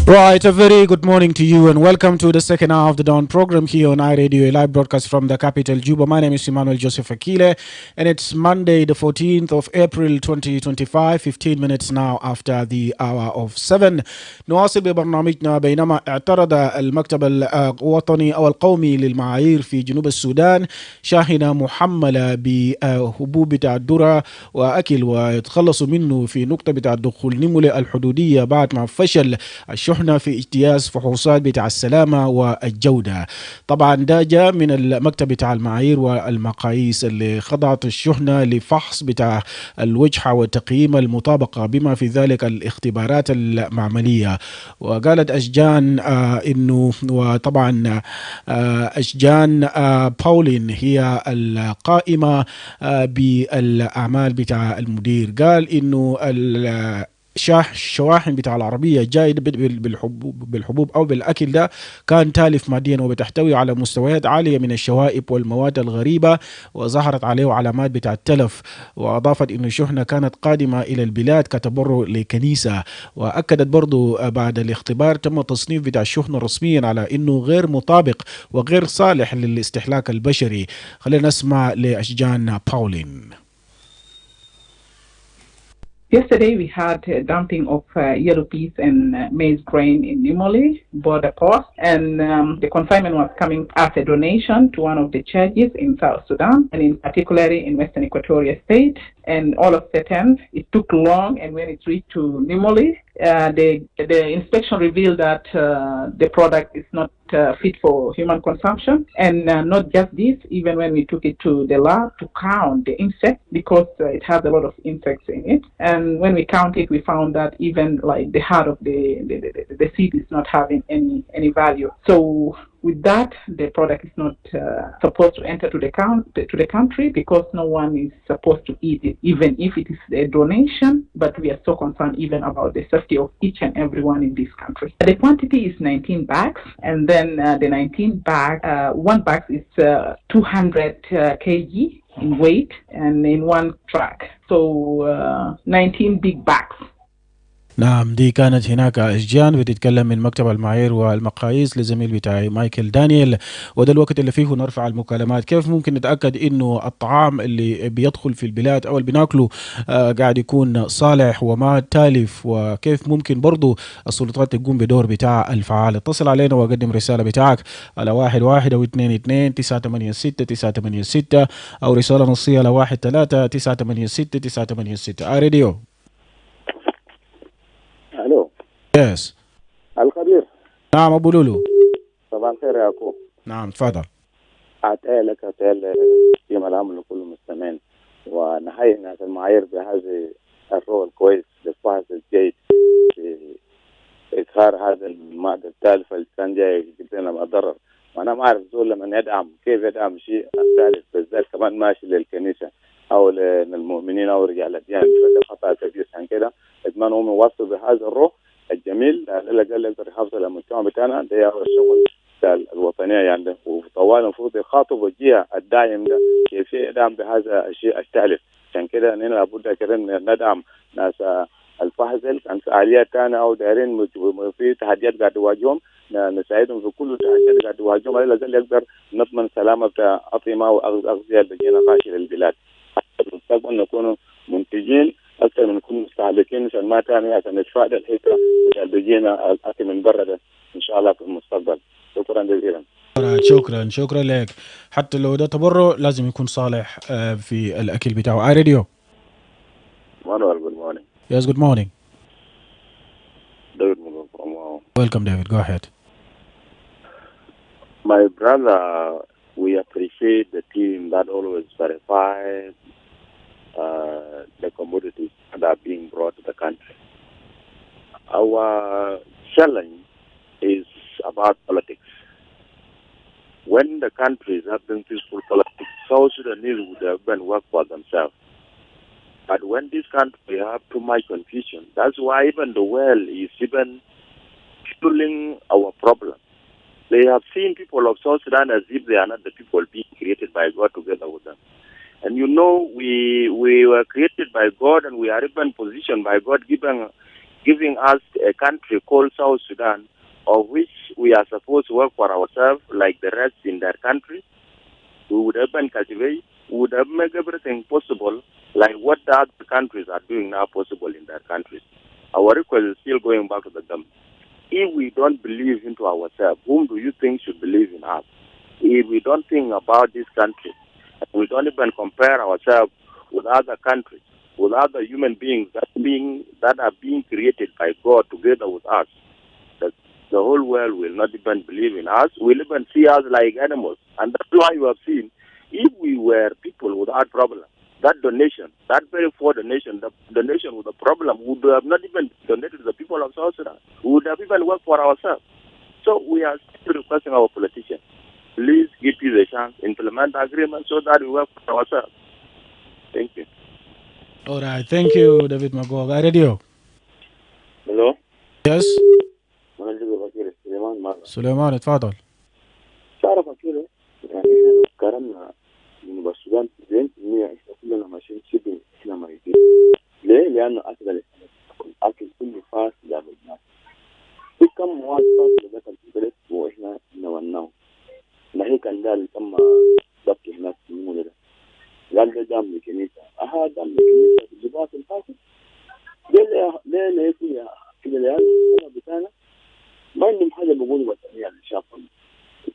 Right, a very good morning to you and welcome to the second hour of the Dawn program here on iRadio, a live broadcast from the capital, Juba. My name is Emmanuel Joseph Akile and it's Monday, the 14th of April 2025, 15 minutes now after the hour of 7. نواصل ببرنامجنا. بينما اعترض المكتب الوطني أو القومي للمعايير في جنوب السودان شاحنة محملة بحبوب بتاع الذرة وأكل ويتخلصوا منه في نقطة بتاع الدخول نملة الحدودية بعد ما فشل الشحنة في اجتياز فحوصات بتاع السلامة والجودة. طبعا ده جاء من المكتب بتاع المعايير والمقاييس اللي خضعت الشحنة لفحص بتاع الوجهة وتقييم المطابقة بما في ذلك الاختبارات المعملية. وقالت أشجان إنه وطبعا أشجان باولين هي القائمة بالأعمال بتاع المدير قال إنه الشواحن بتاع العربية جاي بالحبوب أو بالأكل ده كان تالف ماديا وبتحتوي على مستويات عالية من الشوائب والمواد الغريبة وظهرت عليه علامات بتاع التلف. وأضافت إنه الشحنة كانت قادمة إلى البلاد كتبرع لكنيسة. وأكدت برضو بعد الاختبار تم تصنيف بتاع الشحنة رسميا على إنه غير مطابق وغير صالح للاستهلاك البشري. خلينا نسمع لأشجان باولين. Yesterday, we had a dumping of yellow peas and maize grain in Nimole border post, and the consignment was coming as a donation to one of the churches in South Sudan, and in particularly in Western Equatoria State. And all of a sudden, it took long, and when it reached to Nimole, the inspection revealed that the product is not fit for human consumption. And not just this, even when we took it to the lab to count the insects, because it has a lot of insects in it. And when we count it, we found that even like the heart of the seed is not having any value. So with that, the product is not supposed to enter to the country because no one is supposed to eat it, even if it is a donation. But we are so concerned even about the safety of each and everyone in this country. The quantity is 19 bags, and then the 19 bag, one bag is 200 kg in weight and in one truck. So 19 big bags. نعم دي كانت هناك أشجان بتتكلم من مكتب المعايير والمقاييس لزميل بتاعي مايكل دانييل. وده الوقت اللي فيه نرفع المكالمات. كيف ممكن نتأكد إنه الطعام اللي بيدخل في البلاد أو اللي بناكله قاعد يكون صالح وما تالف؟ وكيف ممكن برضو السلطات تقوم بدور بتاع الفعال؟ اتصل علينا وقدم رسالة بتاعك على 11 أو 22 986 986 أو رسالة نصية على 13 986 986. راديو. الو. يس. الخبير. نعم ابو لولو. صباح الخير يا اخو. نعم تفضل. اتقالك في العمل لكل المستمعين ونحيي ناس المعايير بهذه الرول كويس للفحص الجيد في إظهار هذا المادة التالفة اللي كان جاي جدا لما ضرر. وانا ما اعرف زول لما يدعم كيف يدعم شيء الثالث بالذات كمان ماشي للكنيسة او للمؤمنين او رجال الاديان. فده خطأ كبير. عشان كده اتمنى هم يوصلوا بهذا الروح الجميل على الاقل يقدر يحافظ على المجتمع بتاعنا. ده هو الشغل الوطنيه يعني. وطوال المفروض يخاطبوا الجهه الداعم ده كيف يدعم بهذا الشيء التالف. عشان كده اننا لابد كده ندعم ناس الفحص عن فعاليات ثانيه او دايرين في تحديات قاعد يواجههم نساعدهم في كل التحديات قاعد يواجههم على الاقل يقدر نضمن سلامه اطعمه واغذيه اللي بيجينا خاشيه للبلاد. المستقبل نكون منتجين اكثر من نكون مستهلكين عشان ما تاني عشان نتفادى الحته اللي بيجينا الاكل من برا ده ان شاء الله في المستقبل. شكرا جزيلا. شكرا لك. حتى لو ده تبرع لازم يكون صالح في الاكل بتاعه. اي راديو. Emmanuel, good morning. Yes, good morning. David Mugo from Wow. Welcome, David. Go ahead. My brother, we appreciate the team that always verifies the commodities that are being brought to the country. Our challenge is about politics. When the countries have been peaceful politics, South Sudanese would have been work for themselves. But when this country have too much confusion, that's why even the world is even fueling our problem. They have seen people of South Sudan as if they are not the people being created by God together with them. And you know, we were created by God, and we are even positioned by God, giving us a country called South Sudan, of which we are supposed to work for ourselves like the rest in their country. We would have been cultivated, we would have made everything possible like what the other countries are doing now possible in their countries. Our request is still going back to the government. If we don't believe into ourselves, whom do you think should believe in us? If we don't think about this country, we don't even compare ourselves with other countries, with other human beings that are being created by God together with us, the whole world will not even believe in us, will even see us like animals. And that's why you have seen, if we were people without problem, that donation, that very poor donation, the donation with the problem would have not even donated to the people of South Sudan. We would have even worked for ourselves. So we are still requesting our politicians, please give us a chance, implement the agreement so that we work for ourselves. Thank you. All right, thank you, David Magog. Radio. Hello? Yes. سليمان اتفضل. تعرف أكيله يعني إحنا قارنا من السودان 90% إحنا كلنا ماشيين شبه إحنا ميتين. ليه؟ لأنه أكل كله فاس للناس. في كم مواد فاس لذكر في البلد وإحنا نوناه. نحن كان دال تم ضبط هناك في المولد. قال ده دام لكنيسة. دام لكنيسة في الجبهات الفاسد. ليه فيها كده لأنه بتاعنا ما عندهم حاجة بيقولوا وطنية للشعب.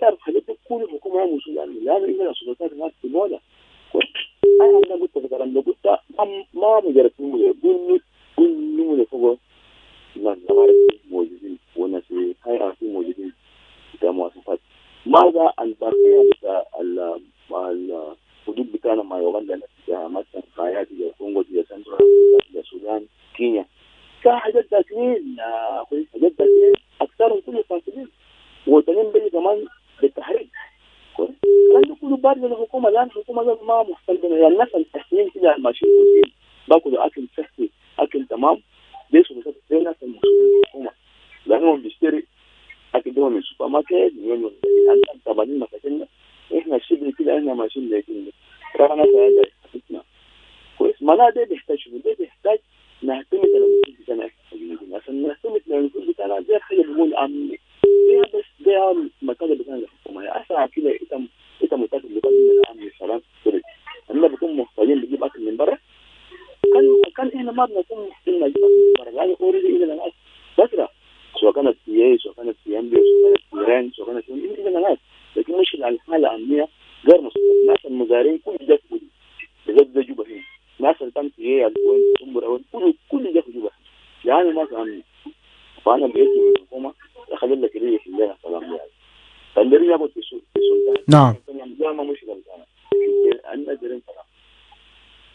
تعرف حاجات كل الحكومة مسؤولة لأن إحنا السلطات الناس تقولها. أنا قلت الكلام ده قلت ما مجرد كل نمو فوق ناس موجودين وناس هاي موجودين بتاع مواصفات. ماذا البقية بتاع الحدود بتاعنا مع يوغندا مثلا حياتي يا كونغو يا سنترال يا السودان كينيا كحاجات داخلين حاجات داخلين أكثرهم كله فاسدين وتنين بيجي كمان بالتحريك. الكلام ده كله بارد للحكومة لأن الحكومة ده ما مختلفة يعني الناس التحسين كده ماشيين كويسين باكلوا أكل صحي أكل تمام دي سلطات دي ناس المسؤولين الحكومة لأنهم بيشتري أكل ده من السوبر ماركت يقولوا أنت طبعين مساكننا إحنا شبه كده إحنا ماشيين زي كده رانا ساعدة حقتنا كويس ما ده بيحتاج ده بيحتاج نعتمد على النفوذ بتاعنا عشان نعتمد على النفوذ بتاعنا زي حاجة بيقول آمين ده بس ده المكان بتاعنا الحكومة يعني أسرع كده إنت متأكد اللي من الأمن والسلام كده إننا بنكون محتاجين بنجيب أكل من برا كان إحنا ما بنكون محتاجين نجيب أكل من برا يعني أوريدي إلى الناس بسرعة سواء كانت سي سواء كانت سي ام بي سواء كانت سيران سواء كانت إلى الناس لكن مش على الحالة الأمنية غير مستقبل الناس المزارعين كل ده ده جوبة هنا ناس اللي تم سي الكوين سمبر كل ده جوبة يعني ما كان فأنا بقيت من الحكومة أخلي لك ليه في الله سلام يعني فاللي ياخد في السلطان نعم ما مشكلة أنا أدري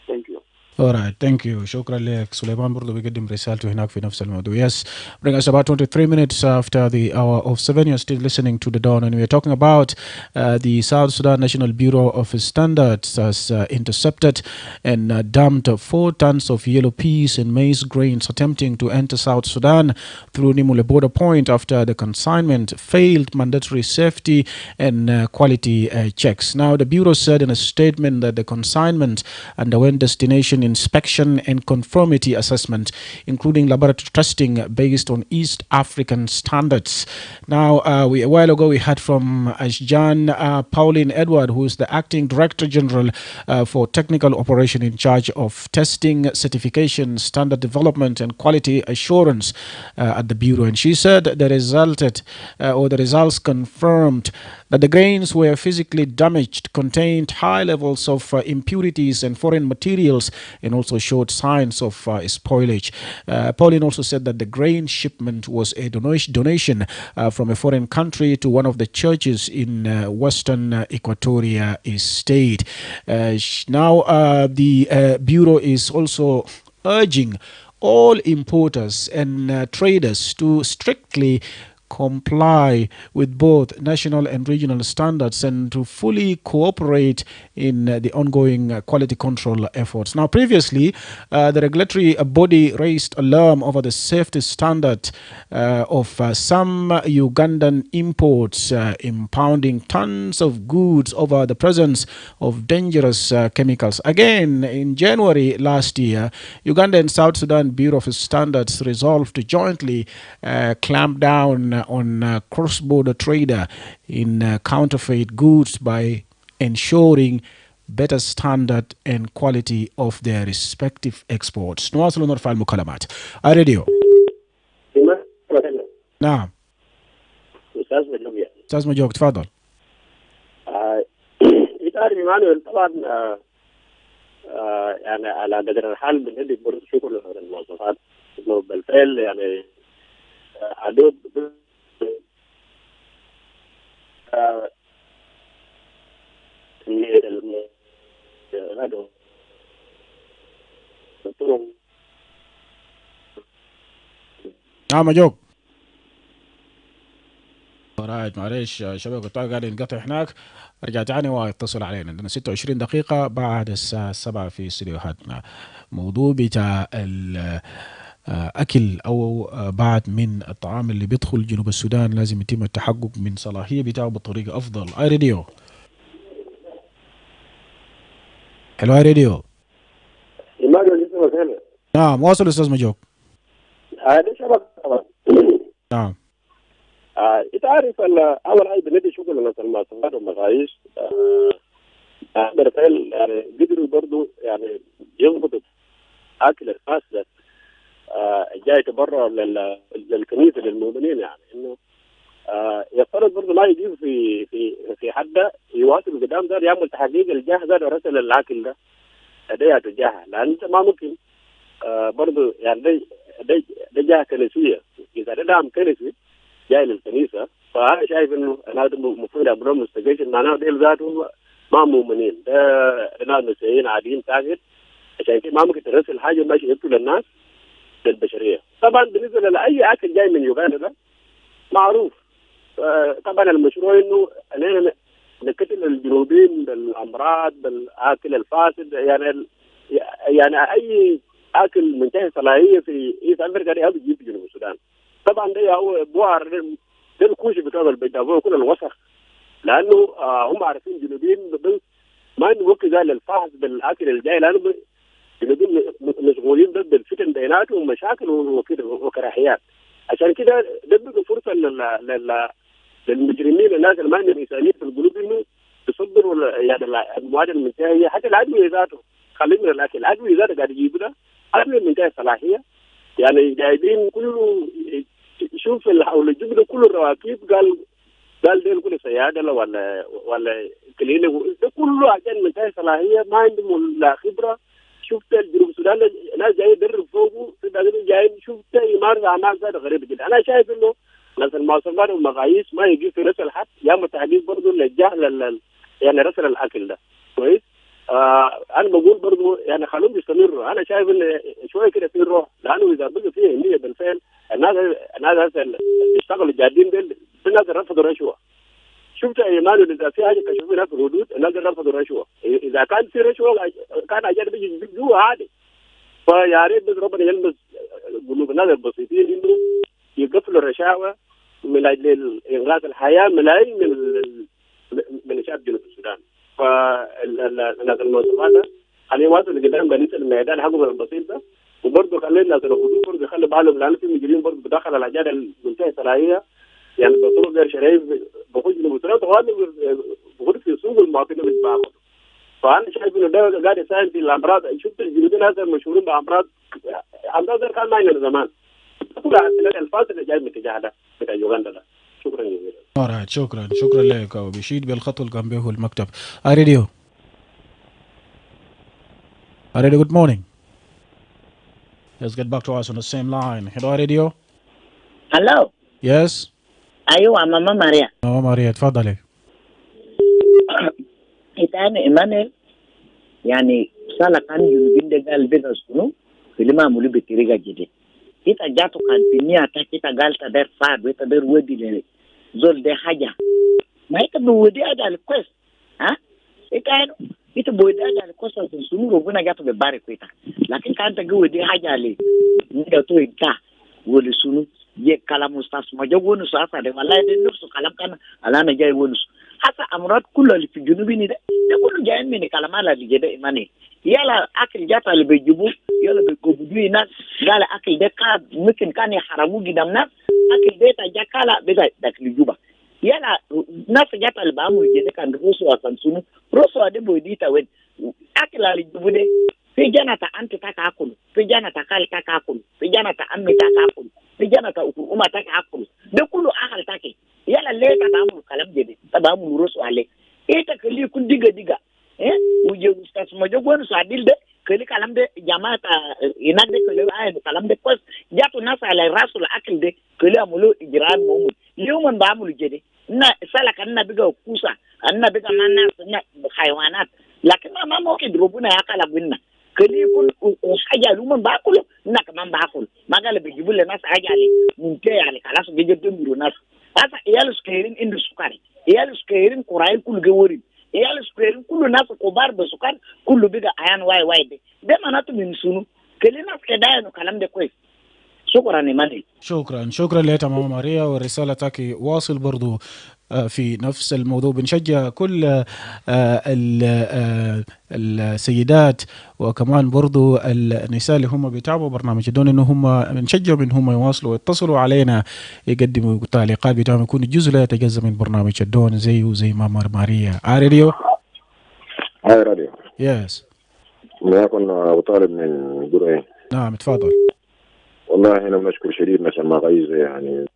thank you. Alright, thank you. شكرا لك. سليمان برضو بيقدم رسالته هناك في نفس الموضوع. Yes, bring us about 23 minutes after the hour of 7. You're still listening to The Dawn, and we're talking about the South Sudan National Bureau of Standards has intercepted and dumped 4 tons of yellow peas and maize grains attempting to enter South Sudan through Nimule border point after the consignment failed mandatory safety and quality checks. Now, the Bureau said in a statement that the consignment underwent destination in inspection and conformity assessment, including laboratory testing based on East African standards. Now, a while ago, we heard from Ashjan Pauline Edward, who is the Acting Director General for Technical Operation in charge of testing, certification, standard development, and quality assurance at the Bureau. And she said the results confirmed that the grains were physically damaged, contained high levels of impurities and foreign materials, and also showed signs of spoilage. Pauline also said that the grain shipment was a donation from a foreign country to one of the churches in western Equatoria State. Now, the Bureau is also urging all importers and traders to strictly comply with both national and regional standards and to fully cooperate in the ongoing quality control efforts. Now, previously, the regulatory body raised alarm over the safety standard of some Ugandan imports impounding tons of goods over the presence of dangerous chemicals. Again, in January last year, Uganda and South Sudan Bureau of Standards resolved to jointly clamp down on cross-border trader in counterfeit goods by ensuring better standard and quality of their respective exports. نواصل ونرفع المكالمات. الراديو. نعم. أستاذ مجوك تفضل. يتعرف إيمانويل طبعا يعني على قدر الحال بندي برضه شكر للمواصفات إنه بالفعل يعني حدود مجوك. رايت معلش شبكة الطاقة قاعد ينقطع هناك. ارجع تاني واتصل علينا. عندنا 26 دقيقة بعد الساعة 7 في استديوهاتنا. موضوع بتاع أكل أو بعض من الطعام اللي بيدخل جنوب السودان لازم يتم التحقق من صلاحية بتاعه بطريقة أفضل. أي راديو. حلو. أي راديو. نعم واصل أستاذ مجوك. هذا شبكة طبعا. نعم. تعرف أول حاجة بندي شكر لناس المواصفات والمقاييس. بالفعل يعني قدروا برضو يعني يضبطوا أكل الفاسد جاي تبرع للكنيسة للمؤمنين، يعني إنه يفترض برضو ما يجيب في حد يواصل قدام ذا يعمل تحقيق الجاه ذا ورسل الأكل ده ده تجاه، لأن أنت ما ممكن برضو يعني ده جاه كنسية. إذا ده دعم كنسي جاي للكنيسة فأنا شايف إنه هذا المفروض أبرم مستقيم معناه ده ذاته ما مؤمنين، ده ناس مسيحيين عاديين ساكت، عشان كده ما ممكن ترسل حاجة ماشي يقتل الناس للبشرية. طبعا بالنسبة لأي أكل جاي من يوغندا ده معروف. طبعا المشروع إنه أننا نقتل الجنوبيين بالأمراض بالأكل الفاسد، يعني أي أكل منتهي صلاحية في إيست أمريكا ده بيجي في جنوب السودان. طبعا ده هو بوار ده الكوشي بتاع البيتافو كل الوسخ، لأنه هم عارفين جنوبيين ما نوقف ذا للفحص بالأكل الجاي، لأنه جنوبيين مشغولين ضد الفتن بيناتهم ومشاكل وكراهيات. عشان كده ده بيبقى فرصة للمجرمين الناس اللي ما عندهم إنسانية في القلوب إنه يصدروا يعني المواد المنتهية. حتى الأدوية ذاته خلينا من الأكل، الأدوية ذاته قاعد يجيبوا ده أدوية منتهية صلاحية، يعني جايبين كله شوف حول الجبل كله الرواكيب قال ديل كل سيادة ولا كلينيك ده كله عشان منتهي صلاحية ما عندهم لا خبرة. شفت الجنوب السودان ناس جاي يدرب فوقه في بعدين جايين شفت يمارس أعمال ذات غريبة جدا. أنا شايف إنه ناس المواصفات والمقاييس ما يجي في رسل حد يعمل تحديد برضه للجهل يعني رسل الأكل ده كويس. أنا بقول برضه يعني خلوهم يستمروا. أنا شايف إن شوية كده في روح، لأنه إذا بقى فيه أهمية بالفعل الناس يشتغلوا جادين ديل الناس رفضوا رشوة. شفت يا إيمانويل إذا في حاجة كشفوا في الحدود الناس رفضوا رشوة. إذا كان في رشوة كان أجل بيجي جوا عادي. فيا ريت بس ربنا يلمس قلوب الناس البسيطين إنه يقفلوا الرشاوى من أجل إنقاذ الحياة ملايين من شعب جنوب السودان. فالناس المواصفات عليه واصل قدام قنيص الميدان حقهم البسيط ده، وبرضه خلينا الناس الحدود برضه يخلي بالهم لأن في مجرمين برضه بدخل على الأجيال المنتهية الصلاحية يعني بطرق غير شرعية بخش لمسؤوليات وهذا بخش في سوق المواطنين بيتباعوا. فأنا شايف إنه ده قاعد يساهم في الأمراض. شفت الجنودين هذا المشهورين بأمراض كان معنا زمان. كل الفاصل اللي جاي من اتجاه ده بتاع يوغندا ده. شكرا جزيلا. شكرا لك. وبيشيد بالخط اللي كان به المكتب. راديو good morning. Let's get back to us on the same line. Hello Radio. Hello. Yes. أيوة ماما ماريا. ماما ماريا تفضلي. إتاني إيمانويل يعني سالا كان يلبين دجال بيناسونو فيلم مولي بتريجا جدي. Kita jatuh kan dunia kita gal tader fad kita ber wedi le zol de haja mai ka wedi ada request ha itu wedi ada request sunu robuna jatuh be bare kuita lakin kan ta wedi haja le ni da to ita woli sunu ye kala mustas ma jogonu so asa de wallahi de nufsu kalam kan ala na jay wonu hasa amrat kullu li fi junubi ni de kullu jayen min kala mala li jede imani yala akil jata le be jubu yala be ko budu ina gala akil de ka mungkin kan ya haramu gidamna akil de ta jakala be da juba yala nas jata le ba mu jede kan roso asan sunu roso ade boy ta wen akil ali jubu de fi janata anti ta ka akulu fi janata kal ta ka akulu fi janata ammi ta ka akulu fi janata umma ta ka akulu de kullu ahal take yala le ta ba mu kalam jede ta ba mu roso ale ita kali kun diga uje ustaz mojo gwanu so adil de kali kalam de jamaata ina de kali ay kalam de kos jatu nasa ala rasul akil de kali amulo ijran mumu lewman ba amulu jede na sala kan na biga kusa anna biga manna na haywanat lakin ma mo ke drobuna ya kala gunna kali kun haja luman ba kulo na kaman ba kulo magala be jibule nasa ajali munte yani kala so geje dembiro nas asa iyal skerin indu sukari iyal skerin qura'in kul gewori iyal square kullu nasu kubar da sukan kullu biga ayan wai de manatu min sunu kelina skedaya no kalam de kwes شكرا إيمانويل. شكرا لك ماما ماريا ورسالتك واصل برضو في نفس الموضوع. بنشجع كل السيدات وكمان برضو النساء اللي هم بيتابعوا برنامج دون انه هم بنشجعهم ان هم يواصلوا ويتصلوا علينا يقدموا تعليقات بتاعهم يكون جزء لا يتجزا من برنامج الدون زي ماما ماريا. راديو راديو يس ما كنا ابو طالب من قريه. نعم تفضل. والله هنا بنشكر شديد مثل ما غيظ يعني.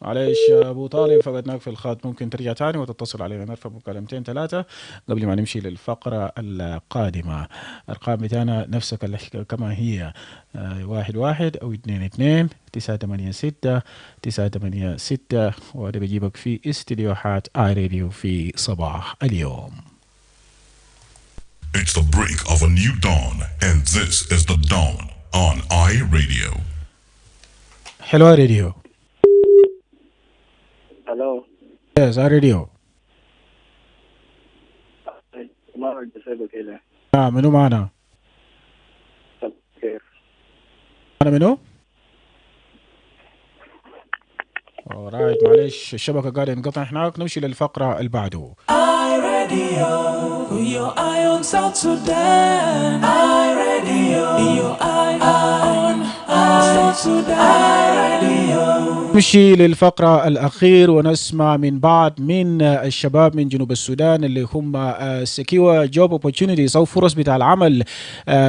معليش ابو طالب فقدناك في الخط، ممكن ترجع تاني وتتصل علينا نرفع مكالمتين ثلاثه قبل ما نمشي للفقره القادمه. ارقام بتاعنا نفسك كما هي 11 او 22 986 986 وهذا بجيبك في استديوهات اي راديو في صباح اليوم. It's the break of a new dawn, and this is the dawn on iRadio. Hello, Radio. Hello. Yes, iRadio. منو معنا؟ أنا منو؟ alright معلش الشبكة قاعدة ينقطع هناك. نمشي للفقرة اللي بعده. iRadio, your eye on South Sudan. iRadio, your eye on South Sudan. iRadio. نمشي للفقرة الأخير ونسمع من بعض من الشباب من جنوب السودان اللي هم سكيوا جوب اوبورتيونيتيز أو فرص بتاع العمل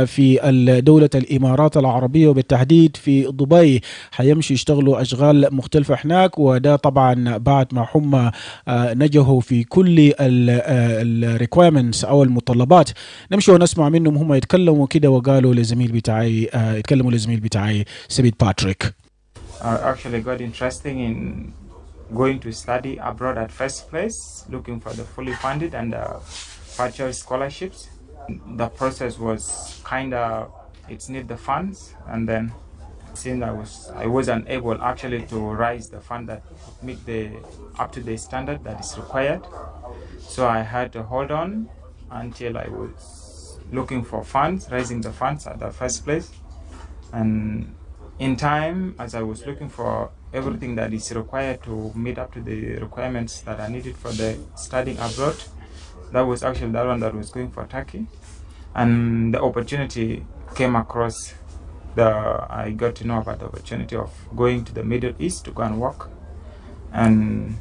في دولة الإمارات العربية وبالتحديد في دبي. حيمشي يشتغلوا أشغال مختلفة هناك، وده طبعا بعد ما هم نجحوا في كل الريكويرمنتس أو المتطلبات. نمشي ونسمع منهم هم يتكلموا كده وقالوا لزميل بتاعي يتكلموا لزميل بتاعي سبيد باتريك. I actually got interested in going to study abroad at first place, looking for the fully funded and partial scholarships. The process was it need the funds, and then since I was unable actually to raise the fund that meet the up to the standard that is required, so I had to hold on until I was looking for funds, raising the funds at the first place. And in time, as I was looking for everything that is required to meet up to the requirements that are needed for the studying abroad, That was actually that one that was going for Turkey, and the opportunity came across. I got to know about the opportunity of going to the Middle East to go and work, and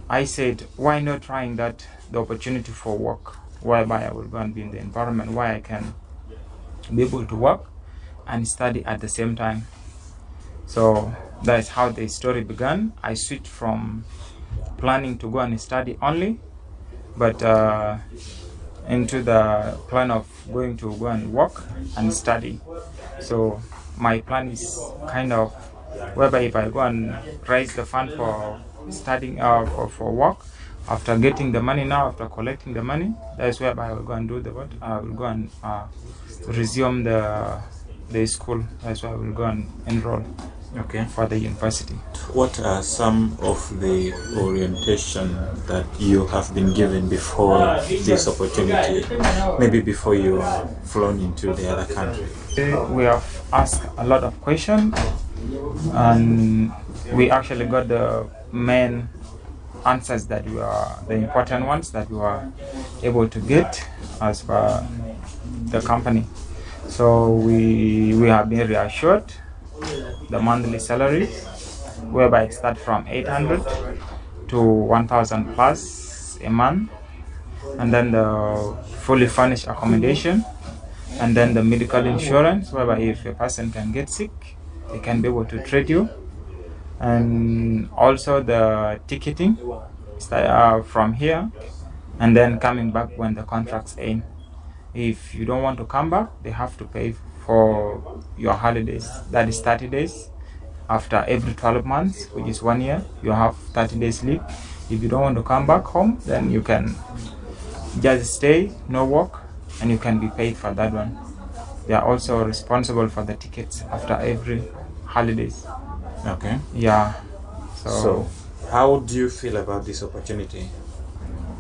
I said, why not trying that, the opportunity for work, whereby I will go and be in the environment where I can be able to work and study at the same time. So that's how the story began. I switched from planning to go and study only, but into the plan of going to go and work and study. So my plan is kind of whereby if I go and raise the fund for studying for work, after getting the money now, after collecting the money, that's whereby I will go and do the what? I will go and resume the school. That's why I will go and enroll for the university. What are some of the orientation that you have been given before this opportunity, maybe before you flown into the other country? We have asked a lot of questions, and we actually got the main answers that the important ones that we were able to get as per the company. So we have been reassured the monthly salary, whereby it starts from 800 to 1,000 plus a month, and then the fully furnished accommodation, and then the medical insurance, whereby if a person can get sick, they can be able to treat you, and also the ticketing from here, and then coming back when the contracts end. If you don't want to come back, they have to pay for your holidays. That is 30 days. After every 12 months, which is 1 year, you have 30 days leave. If you don't want to come back home, then you can just stay, no work, and you can be paid for that one. They are also responsible for the tickets after every holidays. Okay. Yeah. So how do you feel about this opportunity?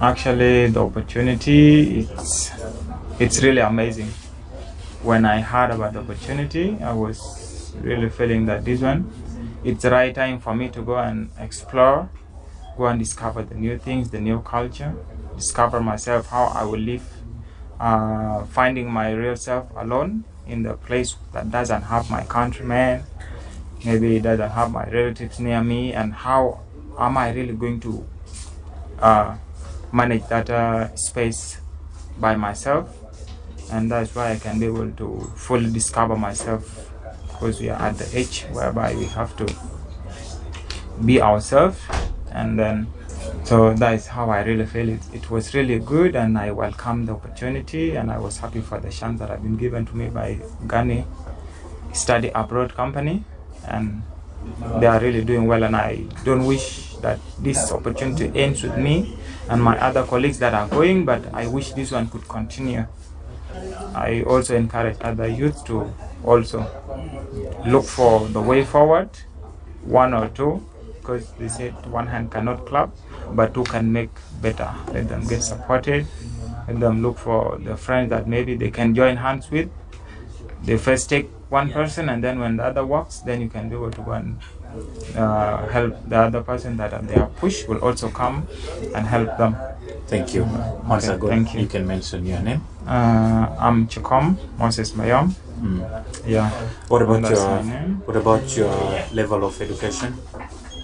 Actually, the opportunity, it's really amazing. When I heard about the opportunity, I was really feeling that this one, it's the right time for me to go and explore, go and discover the new things, the new culture, discover myself, how I will live, finding my real self alone in the place that doesn't have my countrymen, maybe it doesn't have my relatives near me, and how am I really going to manage that space by myself. And that's why I can be able to fully discover myself, because we are at the age whereby we have to be ourselves. And then so that is how I really feel it. It was really good, and I welcome the opportunity, and I was happy for the chance that have been given to me by Ghani Study Abroad company, and they are really doing well, and I don't wish that this opportunity ends with me and my other colleagues that are going, but I wish this one could continue. I also encourage other youth to also look for the way forward, one or two, because they said one hand cannot clap, but two can make better. Let them get supported, let them look for the friends that maybe they can join hands with. They first take one person, and then when the other works, then you can be able to go and help the other person that they are pushed will also come and help them. Thank you. Once Okay, again, thank you. You can mention your name. I'm Chikom Moses Mayom. Yeah. What about That's my name. your level of education?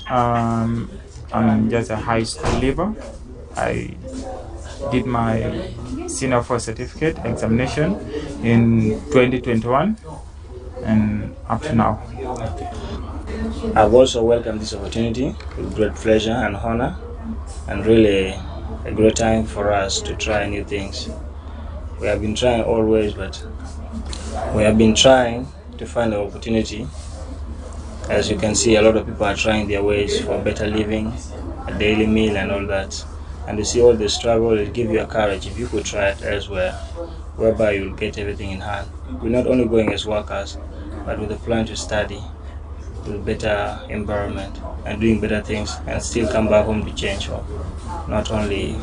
I'm just a high school leaver. I did my senior first certificate examination in 2021 and up to now. I've also welcomed this opportunity with great pleasure and honor, and really a great time for us to try new things. We have been trying always, but we have been trying to find an opportunity. As you can see, a lot of people are trying their ways for better living, a daily meal and all that. And you see all the struggle, it gives you a courage if you could try it elsewhere, whereby you will get everything in hand. We're not only going as workers, but with a plan to study, with a better environment and doing better things, and still come back home to change for not only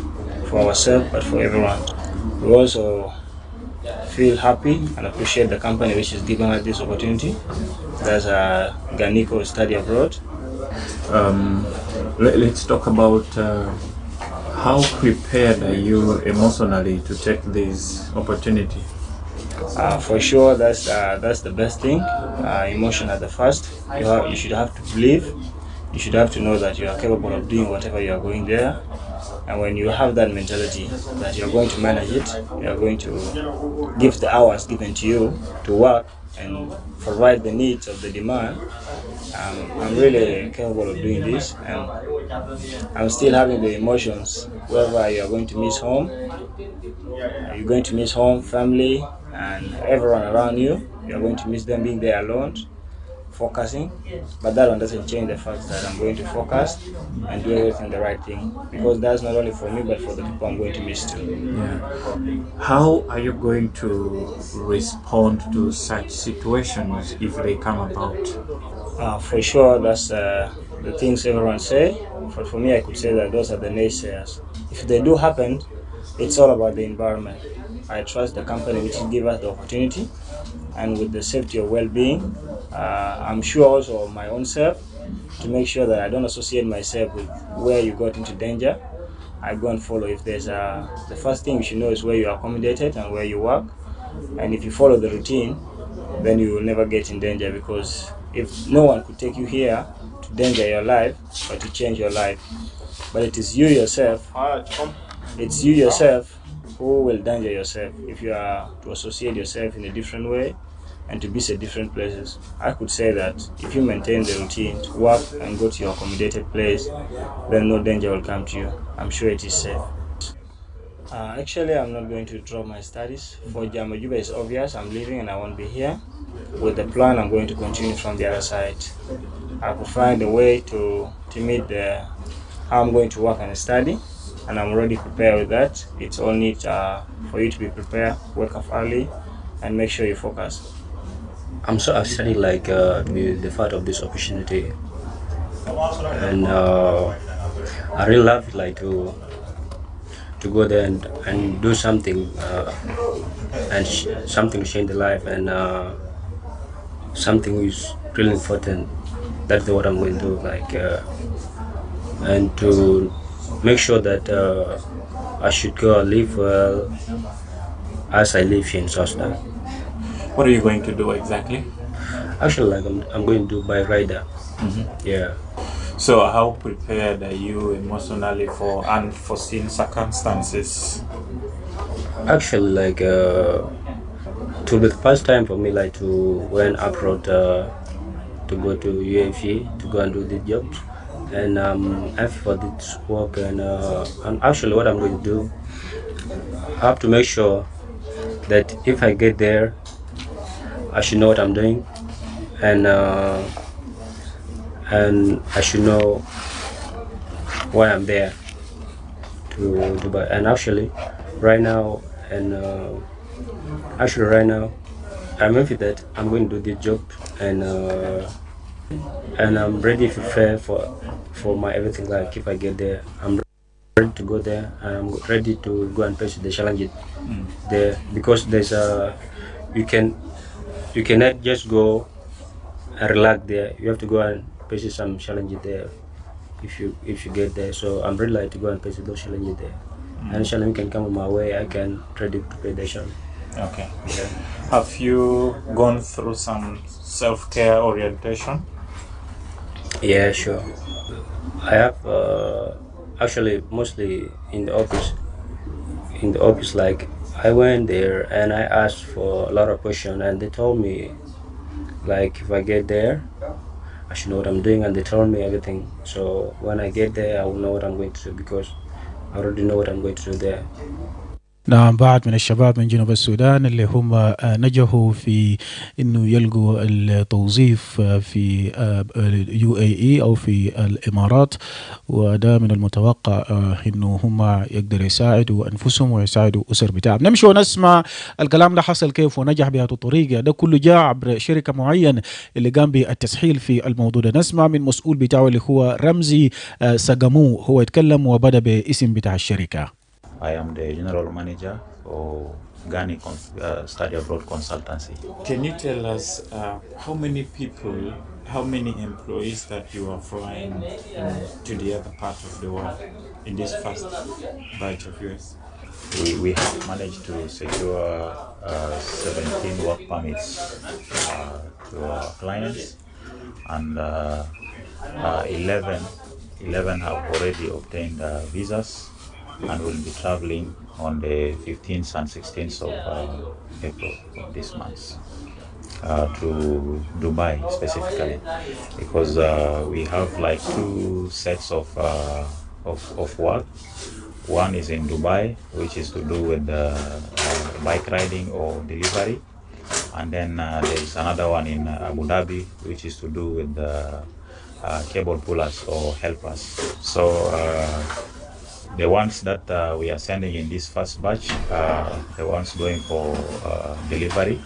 for ourselves but for everyone. We also feel happy and appreciate the company which is giving us this opportunity. There's a Ganico Study Abroad. Let's talk about How prepared are you emotionally to take this opportunity? For sure, that's the best thing. Emotion at the first. You should have to believe. You should have to know that you are capable of doing whatever you are going there. And when you have that mentality that you are going to manage it, you are going to give the hours given to you to work and provide the needs of the demand. I'm really capable of doing this, and I'm still having the emotions wherever you are going to miss home. You're going to miss home, family, and everyone around you. You're going to miss them being there alone, focusing. But that one doesn't change the fact that I'm going to focus and do everything the right thing, because that's not only for me but for the people I'm going to miss too. Yeah. How are you going to respond to such situations if they come about? For sure, that's the things everyone say. But for me, I could say that those are the naysayers. If they do happen, it's all about the environment. I trust the company which give us the opportunity, and with the safety of well-being, I'm sure also of my own self to make sure that I don't associate myself with where you got into danger. I go and follow. If there's the first thing you should know is where you are accommodated and where you work, and if you follow the routine, then you will never get in danger, because if no one could take you here to danger your life or to change your life, but it is you yourself. It's you yourself who will danger yourself if you are to associate yourself in a different way and to visit different places. I could say that if you maintain the routine to work and go to your accommodated place, then no danger will come to you. I'm sure it is safe. Actually, I'm not going to drop my studies. For Jamajuba, it's obvious I'm leaving and I won't be here. With the plan, I'm going to continue from the other side. I could find a way to meet how I'm going to work and study, and I'm already prepared with that. It's only for you to be prepared, wake up early, and make sure you focus. I'm so excited to be the part of this opportunity, and I really love to go there and do something and something to change the life, and something is really important. That's what I'm going to do, and to make sure that I should go and live well as I live here in South Sudan. What are you going to do exactly? Actually, I'm going to do bike rider. Yeah. So how prepared are you emotionally for unforeseen circumstances? Actually, to be the first time for me, to went abroad to go to UAE to go and do the job, and after for this work, and actually what I'm going to do, I have to make sure that if I get there, I should know what I'm doing, and I should know why I'm there to Dubai. And actually, right now, I'm happy that I'm going to do this job, and I'm ready to prepare for my everything. Like if I get there, I'm ready to go there, and I'm ready to go and face the challenges there, because there's you cannot just go and relax there. You have to go and face some challenges there if you get there. So I'm ready to go and face those challenges there. Any challenge can come my way, I can ready to prepare the challenge. Okay. Yeah. Have you gone through some self-care orientation? Yeah, sure. I have actually mostly in the office. I went there and I asked for a lot of questions, and they told me if I get there, I should know what I'm doing, and they told me everything. So when I get there, I will know what I'm going to do, because I already know what I'm going to do there. نعم، بعض من الشباب من جنوب السودان اللي هم نجحوا في انه يلقوا التوظيف في UAE او في الامارات، وده من المتوقع انه هم يقدروا يساعدوا انفسهم ويساعدوا اسر بتاعهم. نمشي ونسمع الكلام ده حصل كيف ونجح بهذه الطريقه. ده كله جاء عبر شركه معينه اللي قام بالتسهيل في الموضوع ده. نسمع من مسؤول بتاعه اللي هو رمزي سقمو، هو يتكلم وبدا باسم بتاع الشركه. I am the general manager for Ghani Study Abroad Consultancy. Can you tell us how many people, how many employees that you are flying to the other part of the world in this first batch of yours? We have managed to secure 17 work permits to our clients, and 11 have already obtained visas and will be traveling on the 15th and 16th of April of this month to Dubai specifically, because we have like two sets of work. One is in Dubai, which is to do with bike riding or delivery, and then there is another one in Abu Dhabi, which is to do with cable pullers or helpers. So the ones that we are sending in this first batch, the ones going for delivery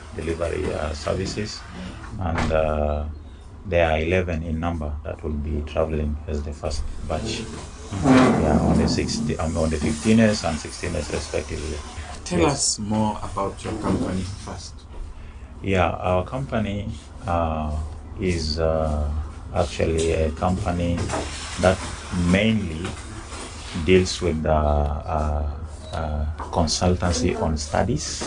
services, and there are 11 in number that will be traveling as the first batch. Yeah, on the 15th and 16th respectively. Tell us more about your company first. Yeah, our company is actually a company that mainly deals with consultancy on studies,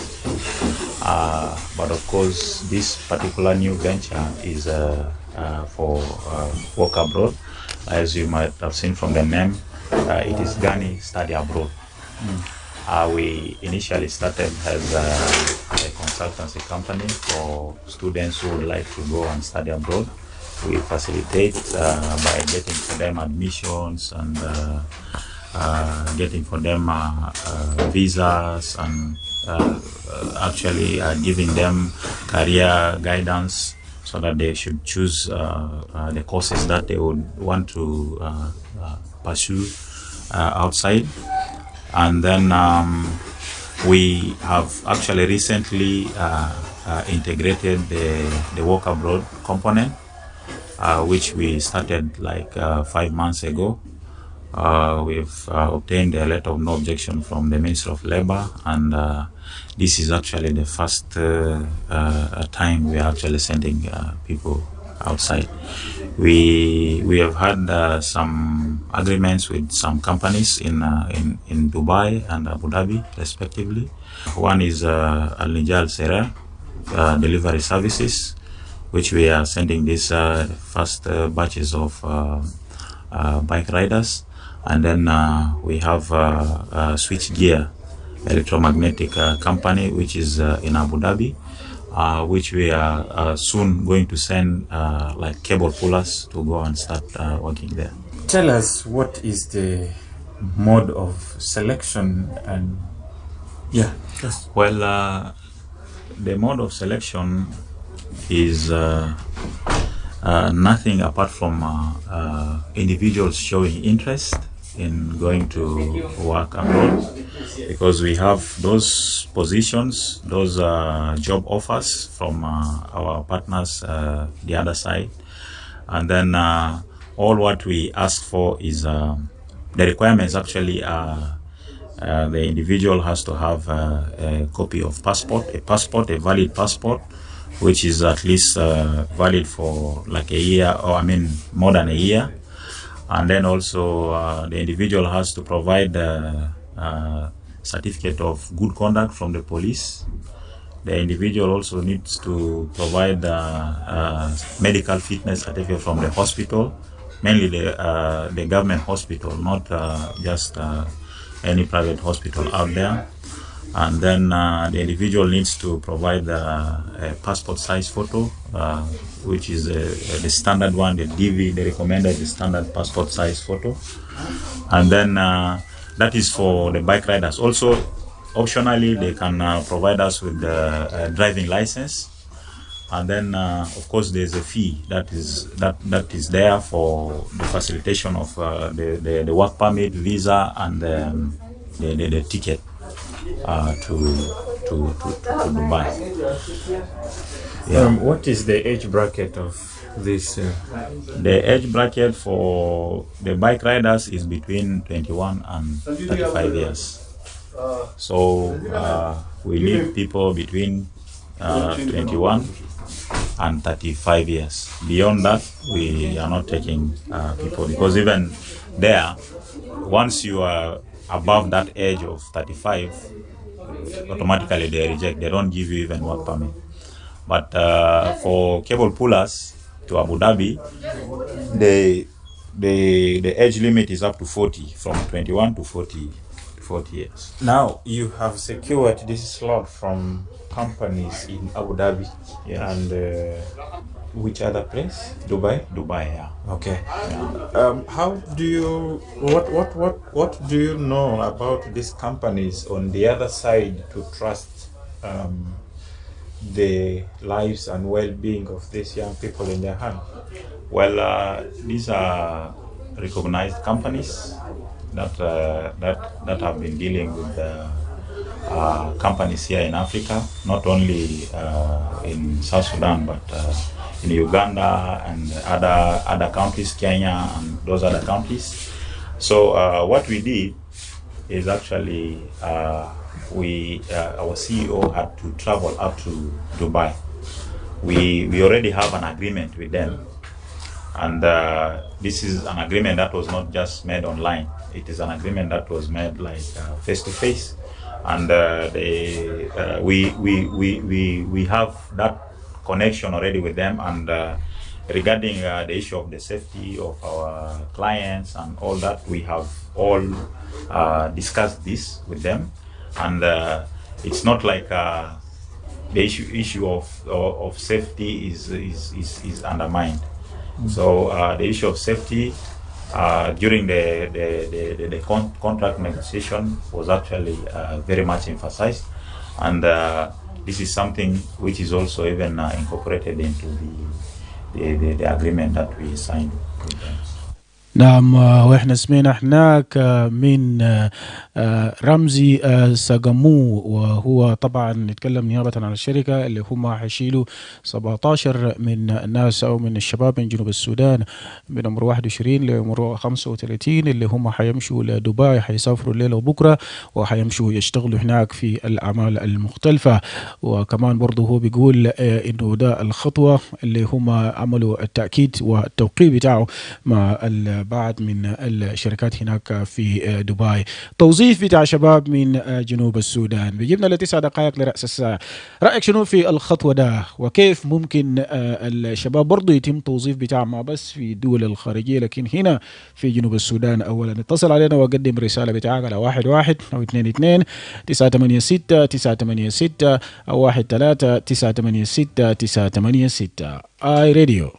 but of course this particular new venture is for work abroad. As you might have seen from the name, it is Ghani Study Abroad. We initially started as a consultancy company for students who would like to go and study abroad. We facilitate by getting for them admissions and getting for them visas, and actually giving them career guidance so that they should choose the courses that they would want to pursue outside. And then we have actually recently integrated the work abroad component, which we started like 5 months ago. We've obtained a letter of no objection from the Ministry of Labor, and this is actually the first time we are actually sending people outside. We have had some agreements with some companies in Dubai and Abu Dhabi respectively. One is Al Nijal Sera Delivery Services, which we are sending these first batches of bike riders. And then we have Switchgear Electromagnetic Company, which is in Abu Dhabi, which we are soon going to send like cable pullers to go and start working there. Tell us, what is the mode of selection? And well, the mode of selection is nothing apart from individuals showing interest in going to work abroad, because we have those positions, those job offers from our partners the other side, and then all what we ask for is the requirements actually are the individual has to have a copy of a valid passport, which is at least valid for like a year, or I mean more than a year. And then also the individual has to provide a certificate of good conduct from the police. The individual also needs to provide medical fitness certificate from the hospital, mainly the government hospital, not just any private hospital out there. And then the individual needs to provide a passport size photo, which is the standard one, the DV, they recommended the standard passport size photo. And then that is for the bike riders. Also, optionally, they can provide us with the driving license. And then, of course, there's a fee that is there for the facilitation of the work permit, visa, and the ticket to Dubai. Yeah. What is the age bracket of this? The age bracket for the bike riders is between 21 and 35 years. So we need people between 21 and 35 years. Beyond that, we are not taking people, because even there, once you are above that age of 35, automatically they reject. They don't give you even work permit. But for cable pullers to Abu Dhabi, the age limit is up to 40, from 21 to 40 years. Now you have secured this slot from companies in Abu Dhabi. Yes. And which other place? Dubai. Yeah. Okay. Yeah. How do you what do you know about these companies on the other side to trust the lives and well-being of these young people in their hand? Well, these are recognized companies that have been dealing with companies here in Africa, not only in South Sudan, but in Uganda and other countries, Kenya and those other countries. So what we did is actually our CEO had to travel up to Dubai. We already have an agreement with them. And this is an agreement that was not just made online. It is an agreement that was made like face to face, and we have that connection already with them. And regarding the issue of the safety of our clients and all that, we have all discussed this with them, and it's not like the issue of safety is undermined. So the issue of safety during the contract negotiation was actually very much emphasized, and this is something which is also even incorporated into the agreement that we signed with them. نعم. واحنا سمعنا هناك من رمزي ساقمو، وهو طبعا نتكلم نيابة عن الشركة اللي هم حيشيلوا 17 من الناس أو من الشباب من جنوب السودان من عمر 21 لعمر 35، اللي هم حيمشوا لدبي، حيسافروا الليلة وبكرة وحيمشوا يشتغلوا هناك في الأعمال المختلفة. وكمان برضه هو بيقول إنه ده الخطوة اللي هم عملوا التأكيد والتوقيع بتاعه مع بعض من الشركات هناك في دبي. توظيف بتاع شباب من جنوب السودان بيجيبنا ل9 دقائق لرأس الساعة. رأيك شنو في الخطوة ده، وكيف ممكن الشباب برضو يتم توظيف بتاعهم ما بس في الدول الخارجية لكن هنا في جنوب السودان؟ أولا اتصل علينا وقدم رسالة بتاعك على 11 أو 22 986 986 أو 13 986 986. آي راديو.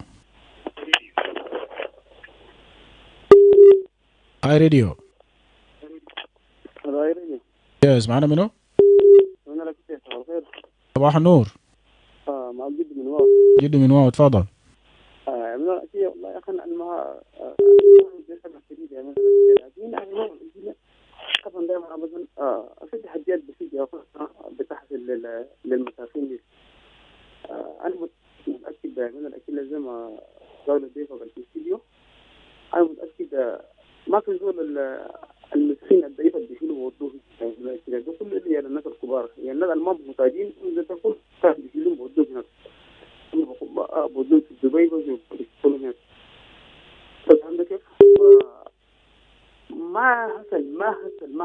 هاي راديو. يس، معنا منو؟ صباح النور. مع جد من واو. جد من واو، تفضل. والله يا اخي انا ما طبعا دائما ابدا في تحديات بتيجي بتحصل للمساكين دي. انا متاكد من الاكيل زي ما قالوا ضيفه في الاستديو، انا متاكد ما في زول المسكين الضعيف اللي بيشيلوا ويودوه كده، ده كل اللي يعني الناس الكبار، يعني الناس اللي ما محتاجين زي تقول كان بيشيلوا ويودوه هناك، بيودوه في دبي بيشيلوا هناك. بس عندك كيف ما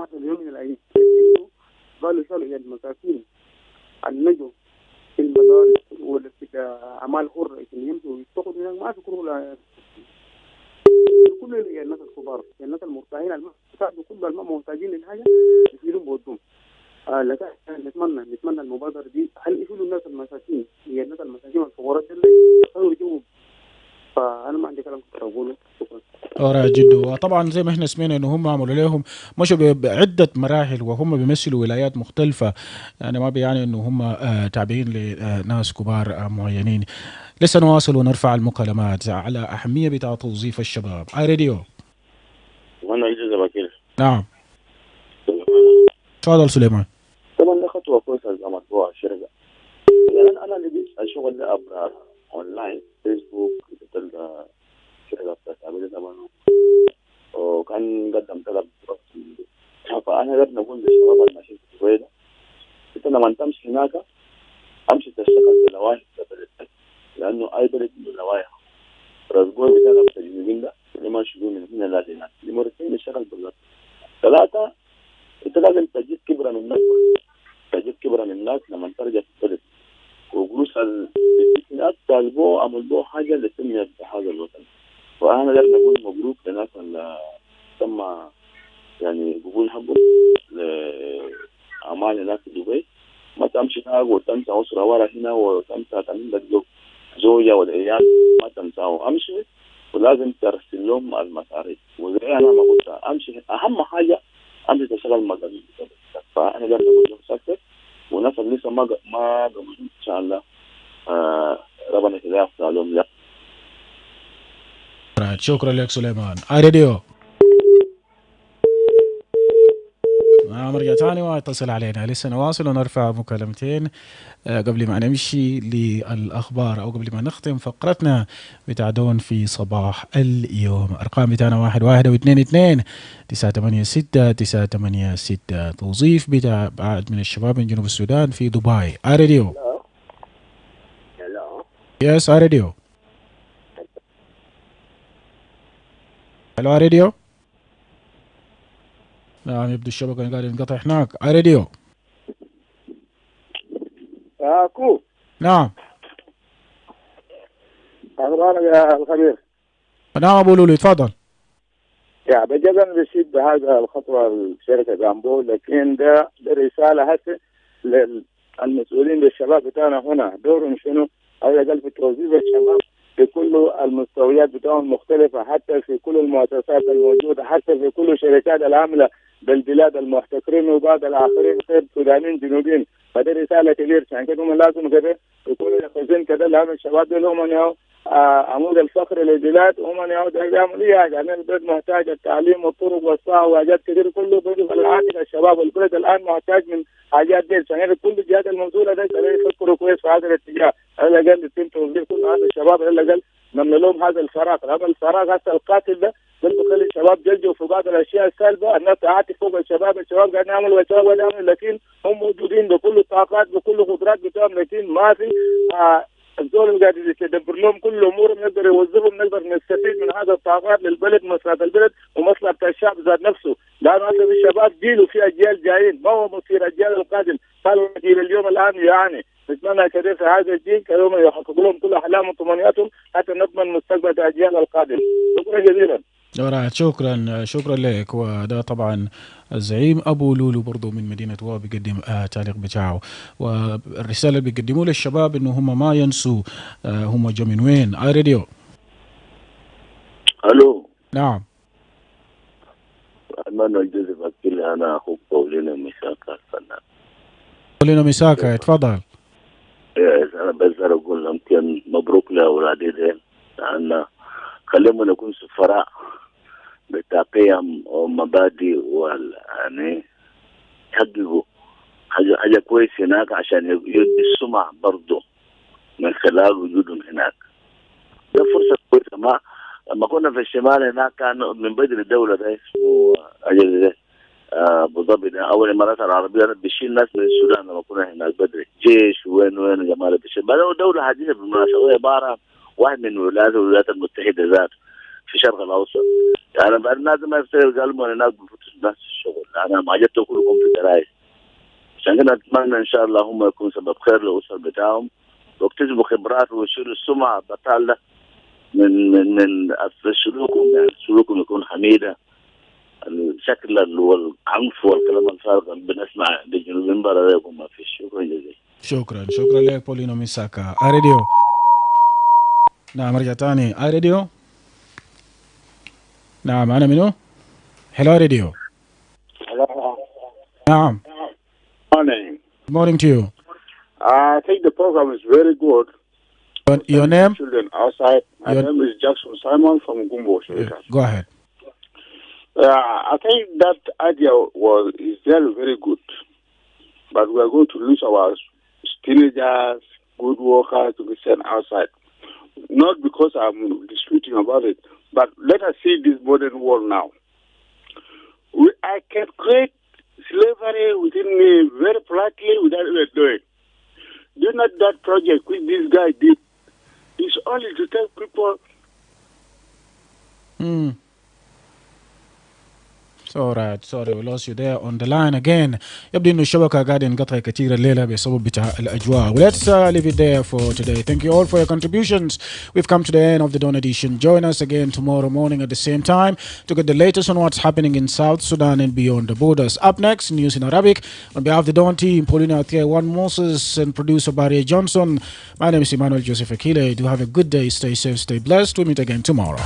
حصل يوم من الايام انه قالوا شالوا يعني المساكين النجوا في المدارس ولا في اعمال حره يمشوا يشتغلوا هناك، ما فكروا كل الناس الكبار، الناس المرتاحين كل المحتاجين للحاجه يشيلوا بودهم. لكن نتمنى المبادره دي هل يشيلوا الناس المساكين، هي الناس المساكين الفقراء اللي يحاولوا يجوا. فانا ما عندي كلام كثير اقوله. شكرا. رائع جدا. وطبعا زي ما احنا سمعنا انه هم عملوا لهم مشوا بعده مراحل وهم بيمثلوا ولايات مختلفه، يعني ما بيعني انه هم تابعين لناس كبار معينين. لسه نواصل ونرفع المكالمات على اهميه بتاع توظيف الشباب. اي راديو. وانا اجازه بكير. نعم. تفضل سليمان. طبعا ده خطوه كويسه زي ما تقول الشركه. يعني انا لقيت الشغل ده ابرار اونلاين فيسبوك تلقى شركه بتعمل طبعا، وكان قدم طلب، فانا قدرت نقول للشباب الماشيين في الكويت أنت لما تمشي هناك أمشي تشتغل بلوائح البلد، لأنه أي بلد من اللوائح رزقوه بتاعنا متجنبين ده لما يشوفوا من هنا لا هناك. لمرتين الشغل بالله. ثلاثة أنت لازم تجيب كبرة من الناس، تجيب كبرة من الناس لما ترجع في البلد، وقروش الناس طالبوه عمل بوه حاجة لتنمية هذا الوطن. وأنا لازم نقول مبروك لناس اللي تم يعني قبول حقهم لأعمال هناك في دبي. ما تمشي هناك وتنسى أسرة ورا هنا وتنسى عندك زوجة والعيال، ما تنساه. أمشي ولازم ترسل لهم المصاريف، وزي أنا ما قلت أمشي أهم حاجة أمشي تشتغل مقابل. فأنا لازم أقول لهم سكت، وناس اللي لسه ما قبلوا إن شاء الله ربنا كده يفتح لهم. لا شكرا لك سليمان. راديو مرجع تاني واتصل علينا، لسه نواصل ونرفع مكالمتين قبل ما نمشي للأخبار أو قبل ما نختم فقرتنا بتاع دون في صباح اليوم. أرقام بتاعنا 11 و22 986 توظيف بتاع بعض من الشباب من جنوب السودان في دبي. راديو يس راديو هلو راديو. نعم يبدو الشبكة قاعد ينقطع هناك. راديو كو نعم أخبارك يا الخبير؟ نعم أبو لولو تفضل. يا بجد بشيد بهذا الخطوة الشركة جامبو، لكن ده رسالة هسه للمسؤولين للشباب بتاعنا هنا، دورهم شنو؟ على الأقل في توظيف الشباب في كل المستويات بتاعهم مختلفة، حتى في كل المؤسسات الموجودة، حتى في كل الشركات العاملة بالبلاد المحتكرين وبعض الآخرين غير سودانيين جنوبيين. فده رسالة كبيرة، عشان كده هم لازم كده يكونوا يقظين كده، لأن الشباب دول هم عمود الفقر للبلاد، وهم يعملوا يعني البلد محتاج التعليم والطرق والصحة وحاجات كثير كله بيجي في العاتق الشباب. البلد الآن محتاج من حاجات دي، عشان كل الجهات المسؤولة ده يفكروا كويس في هذا الاتجاه. على الأقل يتم توظيف كل هذا الشباب، على الأقل نملى لهم هذا الفراغ، لأن الفراغ هسه القاتل ده بيخلي الشباب يلجوا في بعض الأشياء السلبة. الناس تعاطف فوق الشباب قاعدين يعملوا والشباب قاعدين يعملوا، لكن هم موجودين بكل الطاقات بكل القدرات بتاعهم، لكن ما في الزول اللي قاعد يدبر لهم كل امورهم نقدر يوظفهم، نقدر نستفيد من هذا الطاقات للبلد، مصلحه البلد ومصلحه الشعب ذات نفسه. لانه هذا الشباب جيل وفي اجيال جايين، ما هو مصير الجيل القادم. قالوا جيل اليوم الان يعني نتمنى كده في هذا الجيل كانوا يحققوا لهم كل احلامهم وطمانياتهم حتى نضمن مستقبل الاجيال القادمه. شكرا جزيلا. شكرا لك. وده طبعا الزعيم ابو لولو برضو من مدينه واو بيقدم تعليق بتاعه، والرساله اللي بيقدموه للشباب انه هم ما ينسوا هم جو من وين. راديو الو نعم Emmanuel جوزيف أكيلي، أنا أخوك بولينا مساكا الفنان. بولينا مساكا اتفضل. أنا بس أقول لهم كان مبروك لأولادي ديل، لأن خليهم نكون سفراء بتاع قيم ومبادئ يعني يحققوا حاجة كويس هناك عشان يدي السمعة برضه من خلال وجودهم هناك. ده فرصة كويسة. ما لما كنا في الشمال هناك كان من بدري الدولة ده اسمه أجل ده أبو ظبي ده أول الإمارات العربية بيشيل ناس من السودان لما كنا هناك بدري، جيش وين جمال بيشيل. بعدين دولة حديثة بالمناسبة، وهي عبارة واحد من الولايات المتحدة ذات في الشرق الأوسط. يعني بعد الناس ما يفتروا قالوا هناك بفتش ناس الشغل. أنا ما عجبت كلكم في الجرايد، عشان كده أتمنى إن شاء الله هم يكونوا سبب خير للأسر بتاعهم واكتسبوا خبرات ويشيلوا السمعة بطالة من سلوكهم. يعني سلوكهم يكون حميدة. الشكل والعنف والكلام الفارغ اللي بنسمع بالجنوبين برا يكون ما فيش. شكرا جزيلا. شكرا لك بولينو ميساكا. راديو نعم رجع تاني. راديو نعم أنا منو؟ هلو راديو. نعم. Morning. Good morning to you. I think the program is very good. Your name? Children outside. My name is Jackson Simon from Gumbo. Go ahead. I think that idea is very, very good. But we are going to lose our teenagers, good workers to be sent outside. Not because I'm disputing about it, but let us see this modern world now. I can create slavery within me very politely without even doing. Do not that project which this guy did is only to take people. Alright, sorry we lost you there on the line again. يبدو انه الشبكة قاعدة ينقطع كثير الليلة بسبب بتاع الأجواء. Let's leave it there for today. Thank you all for your contributions. We've come to the end of the Dawn edition. Join us again tomorrow morning at the same time to get the latest on what's happening in South Sudan and beyond the borders. Up next, news in Arabic. On behalf of the Dawn team, Paulina Atia, Juan Moses, and producer Barry Johnson, my name is Emmanuel Joseph Akile. Do have a good day. Stay safe, stay blessed. We'll meet again tomorrow.